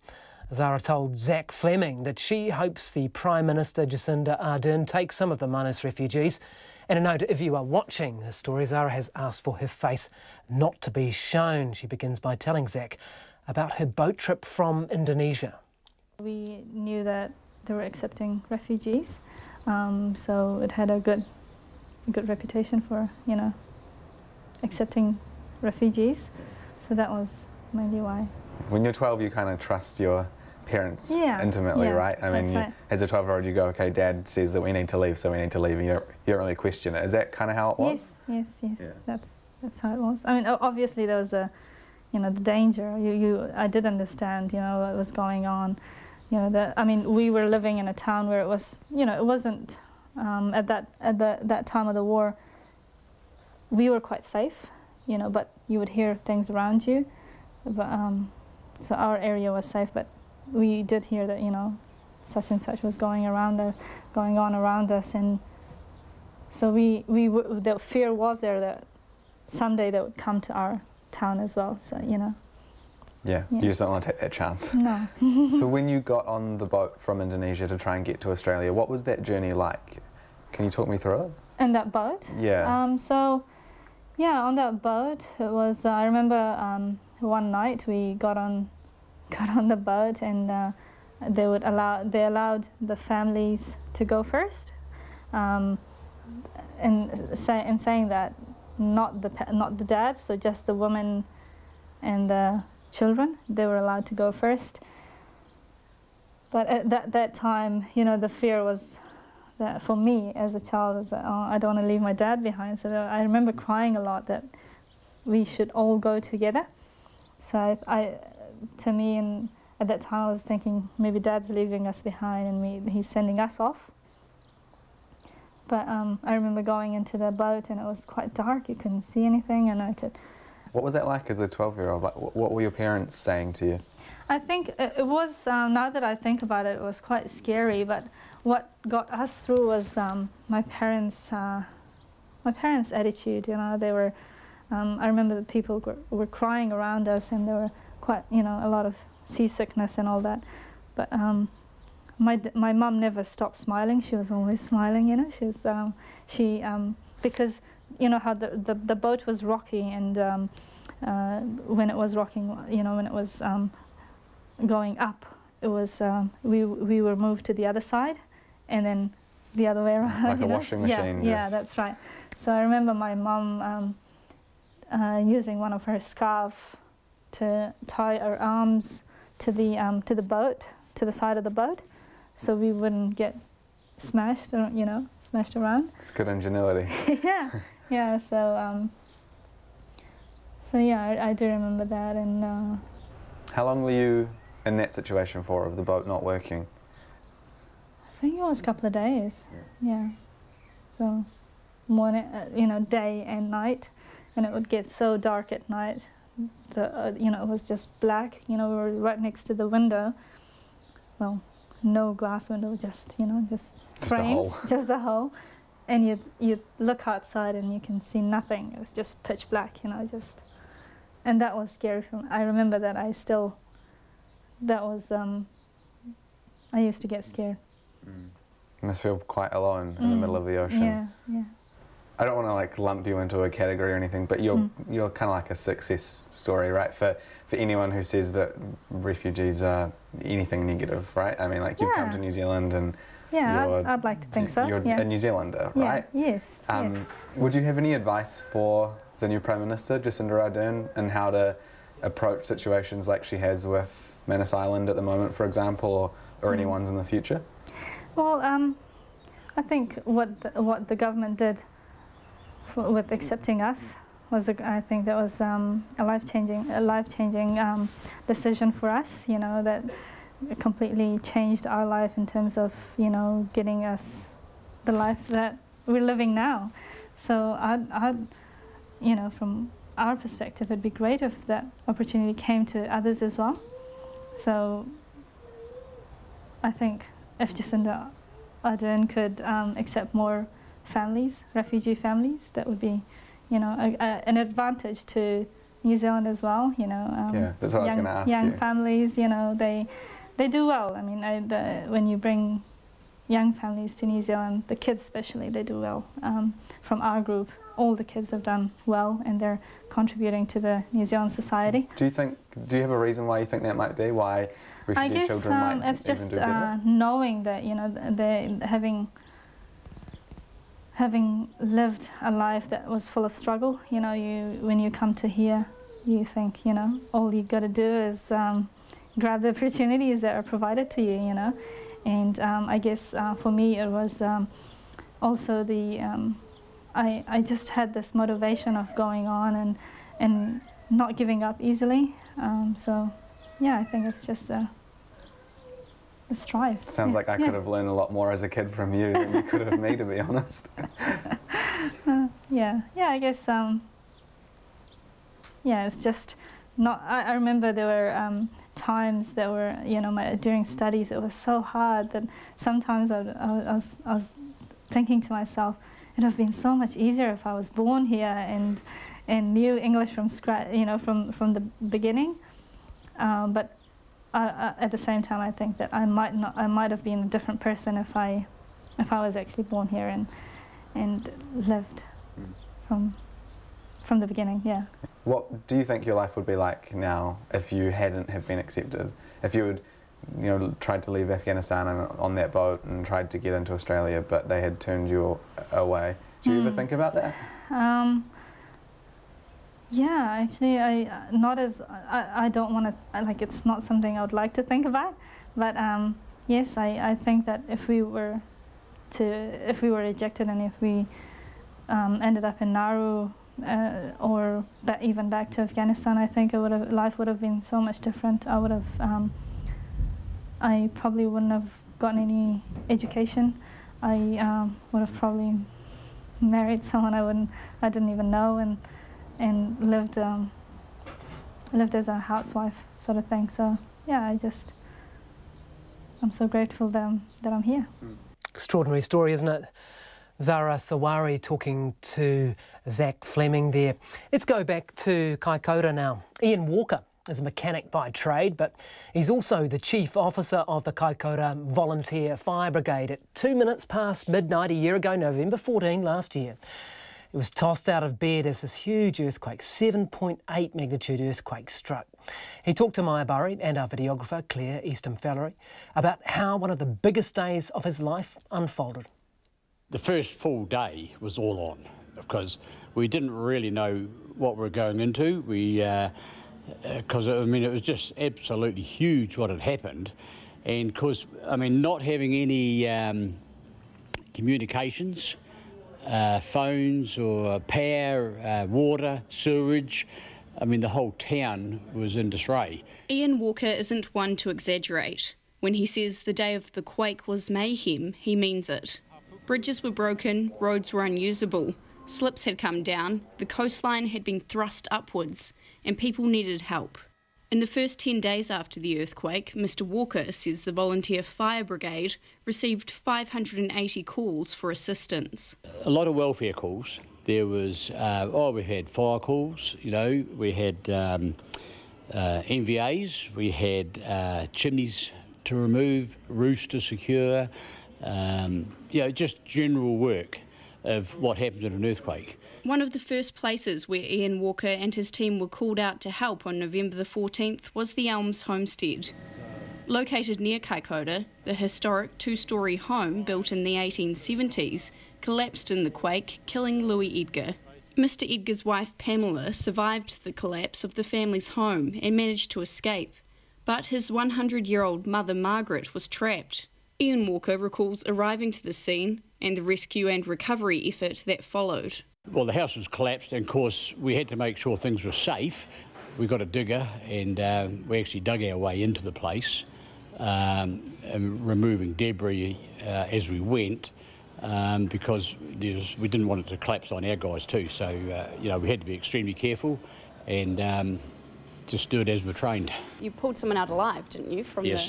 Zara told Zach Fleming that she hopes the Prime Minister Jacinda Ardern takes some of the Manus refugees. And a note, if you are watching the story, Zara has asked for her face not to be shown. She begins by telling Zach about her boat trip from Indonesia. We knew that they were accepting refugees, so it had a good reputation for, accepting refugees. So that was mainly why. When you're 12, you kind of trust your parents intimately, right? I mean, right. As a 12-year-old, you go, okay, Dad says that we need to leave, so we need to leave. And you don't really question it. Is that kind of how it was? Yes. Yeah. That's how it was. I mean, obviously there was the danger. I did understand, what was going on. We were living in a town where it was, it wasn't at that time of the war. We were quite safe, but you would hear things around you. But so our area was safe, but we did hear that, such and such was going on around us, and so the fear was there that someday they would come to our town as well. So Yeah, you just don't want to take that chance. No. So when you got on the boat from Indonesia to try and get to Australia, what was that journey like? Can you talk me through it? And that boat? Yeah. On that boat, it was. I remember one night we got on the boat, and they allowed the families to go first, and saying that not the dads, so just the women and the children, they were allowed to go first. But at that time, the fear was that for me as a child was that, I don't want to leave my dad behind. So I remember crying a lot that we should all go together. So and at that time I was thinking maybe Dad's leaving us behind and he's sending us off. But I remember going into the boat and it was quite dark. You couldn't see anything, and I could. What was that like as a 12-year-old? Like, what were your parents saying to you? I think it was, now that I think about it, it was quite scary, but what got us through was my parents' attitude. They were, I remember the people were crying around us, and there were quite, a lot of seasickness and all that. But my mum never stopped smiling. She was always smiling, because how the boat was rocky, and when it was rocking, when it was going up, it was we were moved to the other side, and then the other way around. Like a washing machine. Yeah, that's right. So I remember my mum using one of her scarves to tie our arms to the boat, to the side of the boat, so we wouldn't get smashed, smashed around. It's good ingenuity. Yeah. So I do remember that. And how long were you in that situation for, of the boat not working? I think it was a couple of days. Yeah. So morning, day and night, and it would get so dark at night. It was just black. We were right next to the window. Well, no glass window, just frames, just a hole. And you look outside and you can see nothing. It was just pitch black, and that was scary for me. I remember that I used to get scared. You must feel quite alone in the middle of the ocean. Yeah. I don't want to lump you into a category or anything, but you're kind of like a success story, right? For anyone who says that refugees are anything negative, right? I mean, you've come to New Zealand and I'd like to think so. You're a New Zealander, right? Yes. Would you have any advice for the new Prime Minister, Jacinda Ardern, and how to approach situations like she has with Manus Island at the moment, for example, or any ones in the future? Well, I think what the government did with accepting us was, I think that was a life-changing decision for us. You know, that it completely changed our life in terms of, you know, getting us the life that we're living now. So I'd you know, from our perspective, it'd be great if that opportunity came to others as well. So I think if Jacinda Ardern could accept more families, refugee families, that would be, you know, an advantage to New Zealand as well. You know, yeah, that's what I was going to ask young you. families, you know, they do well. I mean, when you bring young families to New Zealand, the kids especially, they do well. From our group, all the kids have done well, and they're contributing to the New Zealand society. Do you have a reason why you think that might be? Why refugee children might it's just even do better? knowing that, you know, they having lived a life that was full of struggle. You know, when you come to here, you think, you know, all you got to do is grab the opportunities that are provided to you. You know, and I guess for me it was also the I just had this motivation of going on and not giving up easily. So yeah, I think it's just the strive. Sounds like I could have learned a lot more as a kid from you than you could have me, to be honest. Yeah, I guess. Yeah, it's just not. I remember there were times that were, you know, during studies it was so hard that sometimes I was thinking to myself, it would have been so much easier if I was born here and knew English from scratch, you know, from the beginning. But at the same time, I think that I might have been a different person if I was actually born here and lived from the beginning. Yeah. What do you think your life would be like now if you hadn't have been accepted? If you had, you know, tried to leave Afghanistan on that boat and tried to get into Australia, but they had turned you away. Do you ever think about that? Yeah, actually, I don't want to, like, it's not something I would like to think about, but yes, I think that if we were ejected and if we ended up in Nauru or even back to Afghanistan, I think life would have been so much different. I probably wouldn't have gotten any education. I would have probably married someone I didn't even know and lived as a housewife sort of thing. So yeah, I'm so grateful that I'm here. Extraordinary story, isn't it? Zara Sawari talking to Zach Fleming there. Let's go back to Kaikoura now. Ian Walker is a mechanic by trade, but he's also the chief officer of the Kaikoura Volunteer Fire Brigade. At 2 minutes past midnight a year ago, November 14 last year, he was tossed out of bed as this huge earthquake, 7.8 magnitude earthquake, struck. He talked to Maya Burry and our videographer, Claire Easton-Fallery, about how one of the biggest days of his life unfolded. The first full day was all on because we didn't really know what we were going into. Because I mean, it was just absolutely huge what had happened, and because I mean, not having any communications, phones or power, water, sewerage, I mean, the whole town was in disarray. Ian Walker isn't one to exaggerate. When he says the day of the quake was mayhem, he means it. Bridges were broken, roads were unusable, slips had come down, the coastline had been thrust upwards, and people needed help. In the first 10 days after the earthquake, Mr Walker says the Volunteer Fire Brigade received 580 calls for assistance. A lot of welfare calls. There was, we had fire calls, you know, we had NVAs, we had chimneys to remove, roofs to secure, you know, just general work of what happens in an earthquake. One of the first places where Ian Walker and his team were called out to help on November the 14th was the Elms homestead. Located near Kaikoura, the historic two-storey home built in the 1870s collapsed in the quake, killing Louis Edgar. Mr Edgar's wife Pamela survived the collapse of the family's home and managed to escape, But his 100-year-old mother Margaret was trapped. Ian Walker recalls arriving to the scene and the rescue and recovery effort that followed. Well, the house was collapsed, and of course we had to make sure things were safe. We got a digger, and we actually dug our way into the place, and removing debris as we went, because we didn't want it to collapse on our guys too. So you know, we had to be extremely careful and just do it as we're trained. You pulled someone out alive, didn't you? From Yes.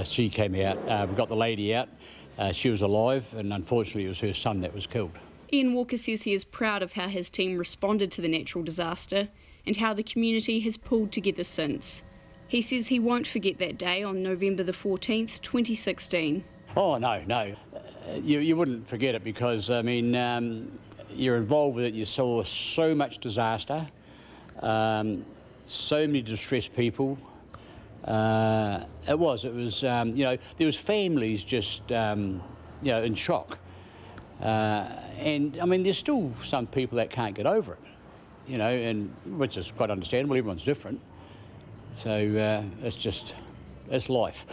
She came out. We got the lady out. She was alive, and unfortunately it was her son that was killed. Ian Walker says he is proud of how his team responded to the natural disaster and how the community has pulled together since. He says he won't forget that day on November the 14th, 2016. Oh, no. You wouldn't forget it because, I mean, you're involved with it. You saw so much disaster, so many distressed people. It was, you know, there was families just, you know, in shock. And, I mean, there's still some people that can't get over it, you know, and which is quite understandable. Everyone's different. So it's life.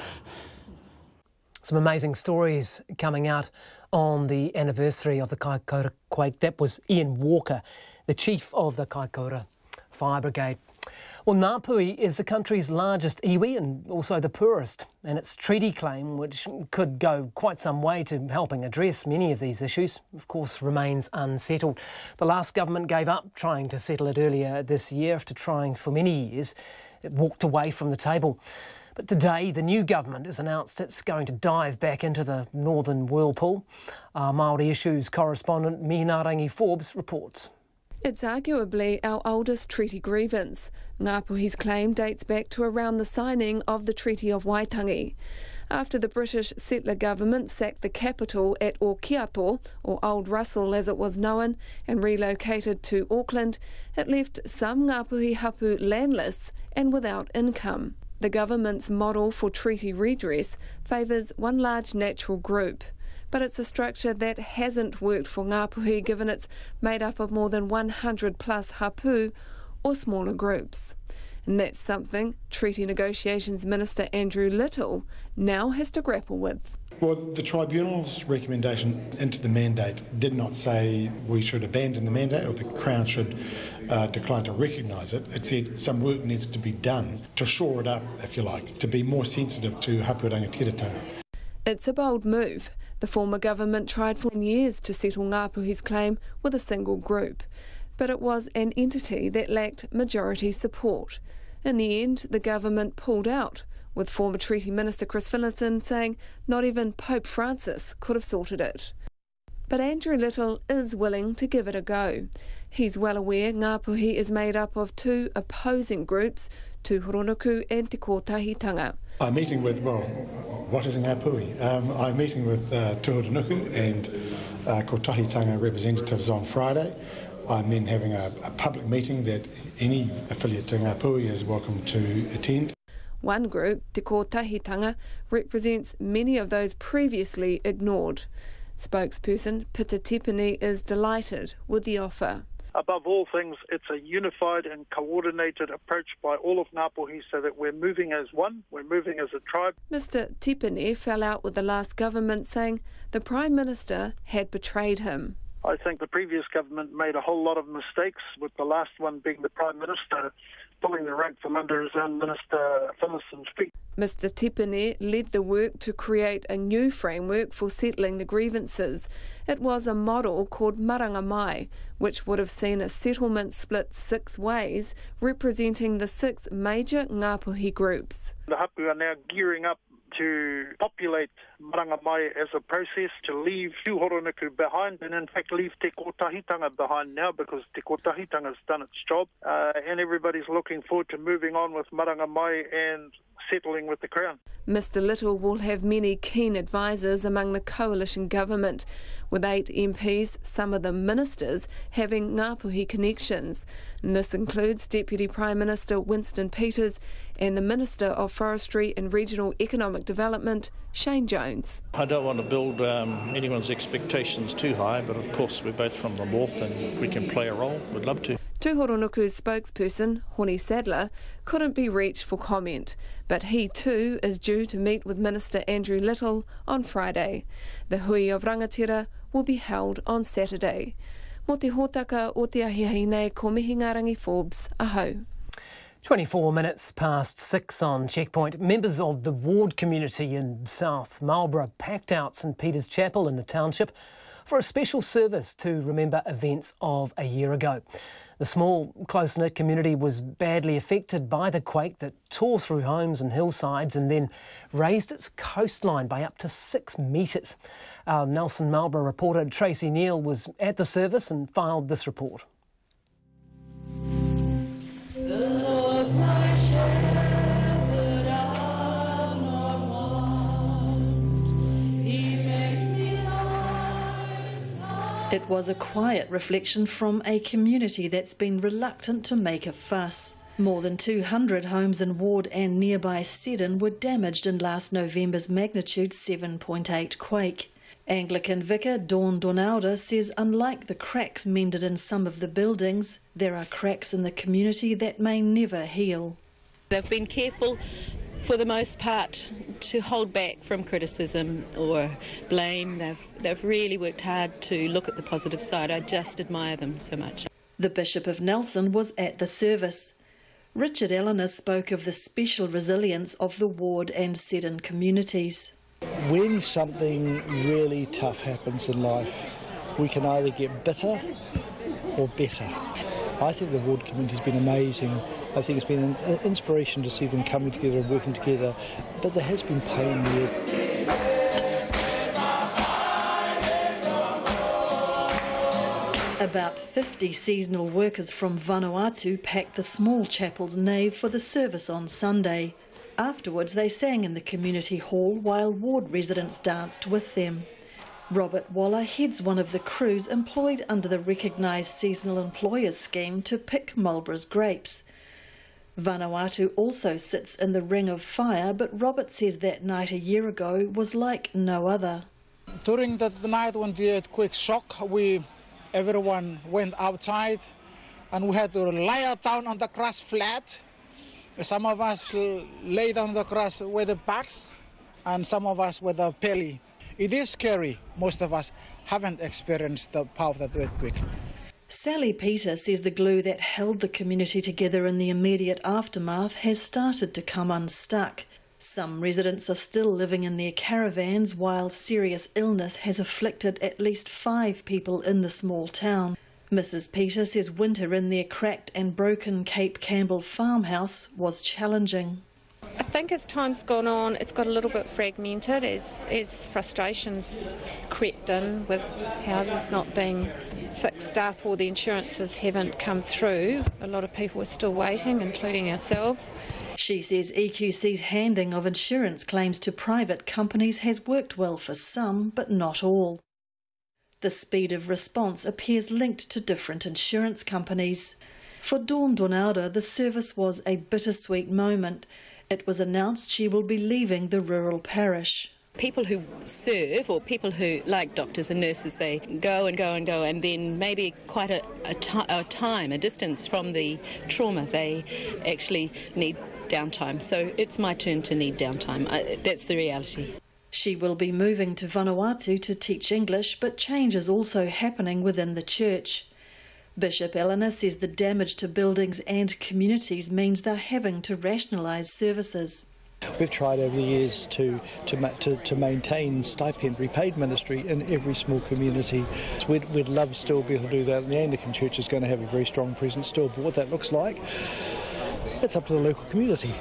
Some amazing stories coming out on the anniversary of the Kaikoura quake. That was Ian Walker, the chief of the Kaikoura Fire Brigade. Well, Ngapuhi is the country's largest iwi and also the poorest, and its treaty claim, which could go quite some way to helping address many of these issues, of course remains unsettled. The last government gave up trying to settle it earlier this year after trying for many years. It walked away from the table. But today, the new government has announced it's going to dive back into the northern whirlpool. Our Māori Issues correspondent Mihinarangi Forbes reports. It's arguably our oldest treaty grievance. Ngapuhi's claim dates back to around the signing of the Treaty of Waitangi. After the British settler government sacked the capital at Okiato, or Old Russell as it was known, and relocated to Auckland, it left some Ngapuhi hapu landless and without income. The government's model for treaty redress favours one large natural group. But it's a structure that hasn't worked for Ngapuhi, given it's made up of more than 100 plus hapu or smaller groups. And that's something Treaty Negotiations Minister Andrew Little now has to grapple with. Well, the Tribunal's recommendation into the mandate did not say we should abandon the mandate or the Crown should decline to recognise it. It said some work needs to be done to shore it up, if you like, to be more sensitive to hapu rangatiratanga. It's a bold move. The former government tried for years to settle Ngapuhi's claim with a single group, but it was an entity that lacked majority support. In the end, the government pulled out, with former Treaty Minister Chris Finlayson saying not even Pope Francis could have sorted it. But Andrew Little is willing to give it a go. He's well aware Ngapuhi is made up of two opposing groups, Tūhoronoko and Te Kotahitanga. I'm meeting with, well, what is Ngapuhi? I'm meeting with Tūhoronoko and Kotahitanga representatives on Friday. I'm then having a public meeting that any affiliate to Ngapuhi is welcome to attend. One group, Te Kotahitanga, represents many of those previously ignored. Spokesperson Pita Tipene is delighted with the offer. Above all things, it's a unified and coordinated approach by all of Ngapuhi so that we're moving as one, we're moving as a tribe. Mr Tipene fell out with the last government, saying the Prime Minister had betrayed him. I think the previous government made a whole lot of mistakes, with the last one being the Prime Minister pulling the rug from under his own Minister Finlayson's feet. Mr Tipene led the work to create a new framework for settling the grievances. It was a model called Maranga Mai, which would have seen a settlement split 6 ways, representing the 6 major Ngapuhi groups. The hapu are now gearing up to populate Maranga Mai as a process, to leave Tūhoronoko behind, and in fact leave Te Kotahitanga behind now, because Te Kotahitanga's done its job, and everybody's looking forward to moving on with Maranga Mai and settling with the Crown. Mr Little will have many keen advisers among the coalition government, with 8 MPs, some of them ministers, having Ngapuhi connections. And this includes Deputy Prime Minister Winston Peters and the Minister of Forestry and Regional Economic Development, Shane Jones. I don't want to build anyone's expectations too high, but of course we're both from the north, and if we can play a role, we'd love to. Tūhoronuku's spokesperson, Honi Sadler, couldn't be reached for comment, but he too is due to meet with Minister Andrew Little on Friday. The hui of Rangatira will be held on Saturday. Mo te hōtaka o te ahiahi nei ko mihi ngā rangi Forbes, ahau. 24 minutes past 6 on Checkpoint. Members of the ward community in South Marlborough packed out St Peter's Chapel in the township for a special service to remember events of a year ago. The small, close-knit community was badly affected by the quake that tore through homes and hillsides and then raised its coastline by up to 6 metres. Our Nelson Marlborough reporter Tracy Neal was at the service and filed this report. It was a quiet reflection from a community that's been reluctant to make a fuss. More than 200 homes in Ward and nearby Seddon were damaged in last November's magnitude 7.8 quake. Anglican vicar Dawn Donalda says unlike the cracks mended in some of the buildings, there are cracks in the community that may never heal. They've been careful for the most part to hold back from criticism or blame. They've really worked hard to look at the positive side. I just admire them so much. The Bishop of Nelson was at the service. Richard Eleanor spoke of the special resilience of the Ward and Seddon communities. When something really tough happens in life, we can either get bitter or better. I think the Ward community has been amazing. I think it's been an inspiration to see them coming together and working together, but there has been pain there. About 50 seasonal workers from Vanuatu packed the small chapel's nave for the service on Sunday. Afterwards they sang in the community hall while Ward residents danced with them. Robert Waller heads one of the crews employed under the recognised seasonal employers scheme to pick Marlborough's grapes. Vanuatu also sits in the ring of fire, but Robert says that night a year ago was like no other. During the night when the earthquake shock, everyone went outside and we had to lie down on the grass flat. Some of us lay down on the grass with the backs and some of us with the belly. It is scary. Most of us haven't experienced the power of that earthquake. Sally Peter says the glue that held the community together in the immediate aftermath has started to come unstuck. Some residents are still living in their caravans while serious illness has afflicted at least 5 people in the small town. Mrs. Peter says winter in their cracked and broken Cape Campbell farmhouse was challenging. I think as time's gone on, it's got a little bit fragmented as frustrations crept in with houses not being fixed up or the insurances haven't come through. A lot of people are still waiting, including ourselves. She says EQC's handing of insurance claims to private companies has worked well for some, but not all. The speed of response appears linked to different insurance companies. For Dawn Donalda, the service was a bittersweet moment. It was announced she will be leaving the rural parish. People who serve, or people who, like doctors and nurses, they go and go and go, and then maybe quite a distance from the trauma, they actually need downtime. So it's my turn to need downtime. That's the reality. She will be moving to Vanuatu to teach English, but change is also happening within the church. Bishop Eleanor says the damage to buildings and communities means they're having to rationalise services. We've tried over the years to maintain stipend repaid ministry in every small community. We'd love still be able to do that, and the Anglican Church is going to have a very strong presence still, but what that looks like, it's up to the local community.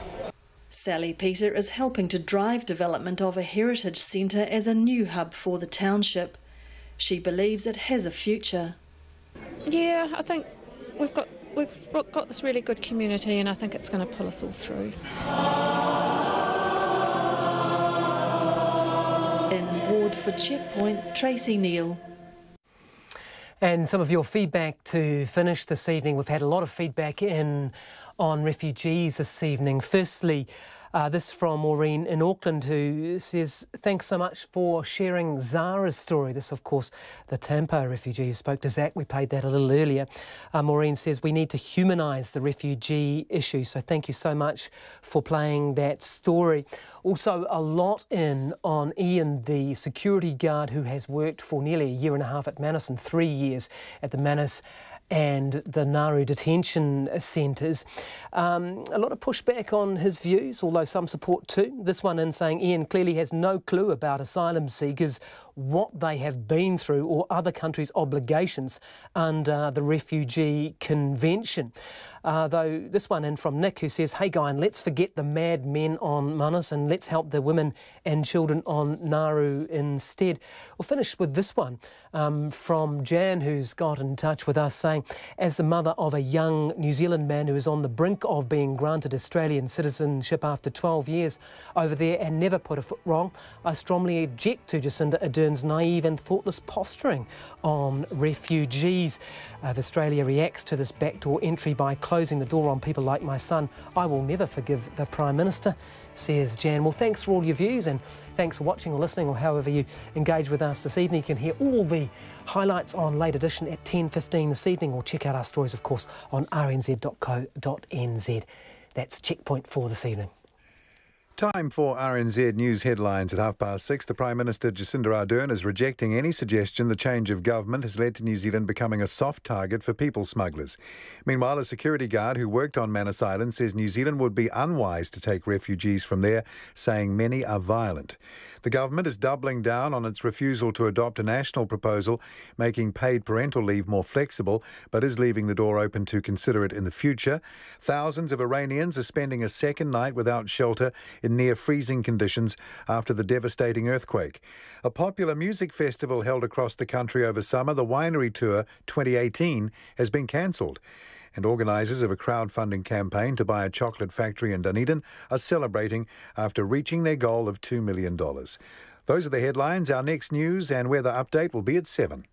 Sally Peter is helping to drive development of a heritage centre as a new hub for the township. She believes it has a future. Yeah, I think we've got this really good community, and I think it's going to pull us all through. In Ward for Checkpoint, Tracy Neal. And some of your feedback to finish this evening. We've had a lot of feedback in on refugees this evening. Firstly, This from Maureen in Auckland, who says, thanks so much for sharing Zara's story. This, of course, the Tampa refugee who spoke to Zach. We played that a little earlier. Maureen says, we need to humanise the refugee issue. So thank you so much for playing that story. Also, a lot in on Ian, the security guard who has worked for nearly a year and a half at Manus and 3 years at the Manus and the Nauru detention centres. A lot of pushback on his views, although some support too. This one in saying Ian clearly has no clue about asylum seekers, what they have been through or other countries' obligations under the Refugee Convention. Though this one in from Nick, who says, hey Guy, and let's forget the mad men on Manus and let's help the women and children on Nauru instead. We'll finish with this one from Jan, who's got in touch with us saying, as the mother of a young New Zealand man who is on the brink of being granted Australian citizenship after 12 years over there and never put a foot wrong, I strongly object to Jacinda Ardern's naive and thoughtless posturing on refugees. If Australia reacts to this backdoor entry by closing the door on people like my son, I will never forgive the Prime Minister, says Jan. Well, thanks for all your views and thanks for watching or listening or however you engage with us this evening. You can hear all the highlights on Late Edition at 10:15 this evening, or check out our stories, of course, on rnz.co.nz. That's Checkpoint for this evening. Time for RNZ News headlines at 6:30. The Prime Minister Jacinda Ardern is rejecting any suggestion the change of government has led to New Zealand becoming a soft target for people smugglers. Meanwhile, a security guard who worked on Manus Island says New Zealand would be unwise to take refugees from there, saying many are violent. The government is doubling down on its refusal to adopt a national proposal making paid parental leave more flexible, but is leaving the door open to consider it in the future. Thousands of Iranians are spending a second night without shelter in near-freezing conditions after the devastating earthquake. A popular music festival held across the country over summer, the Winery Tour 2018, has been cancelled. And organisers of a crowdfunding campaign to buy a chocolate factory in Dunedin are celebrating after reaching their goal of $2 million. Those are the headlines. Our next news and weather update will be at 7.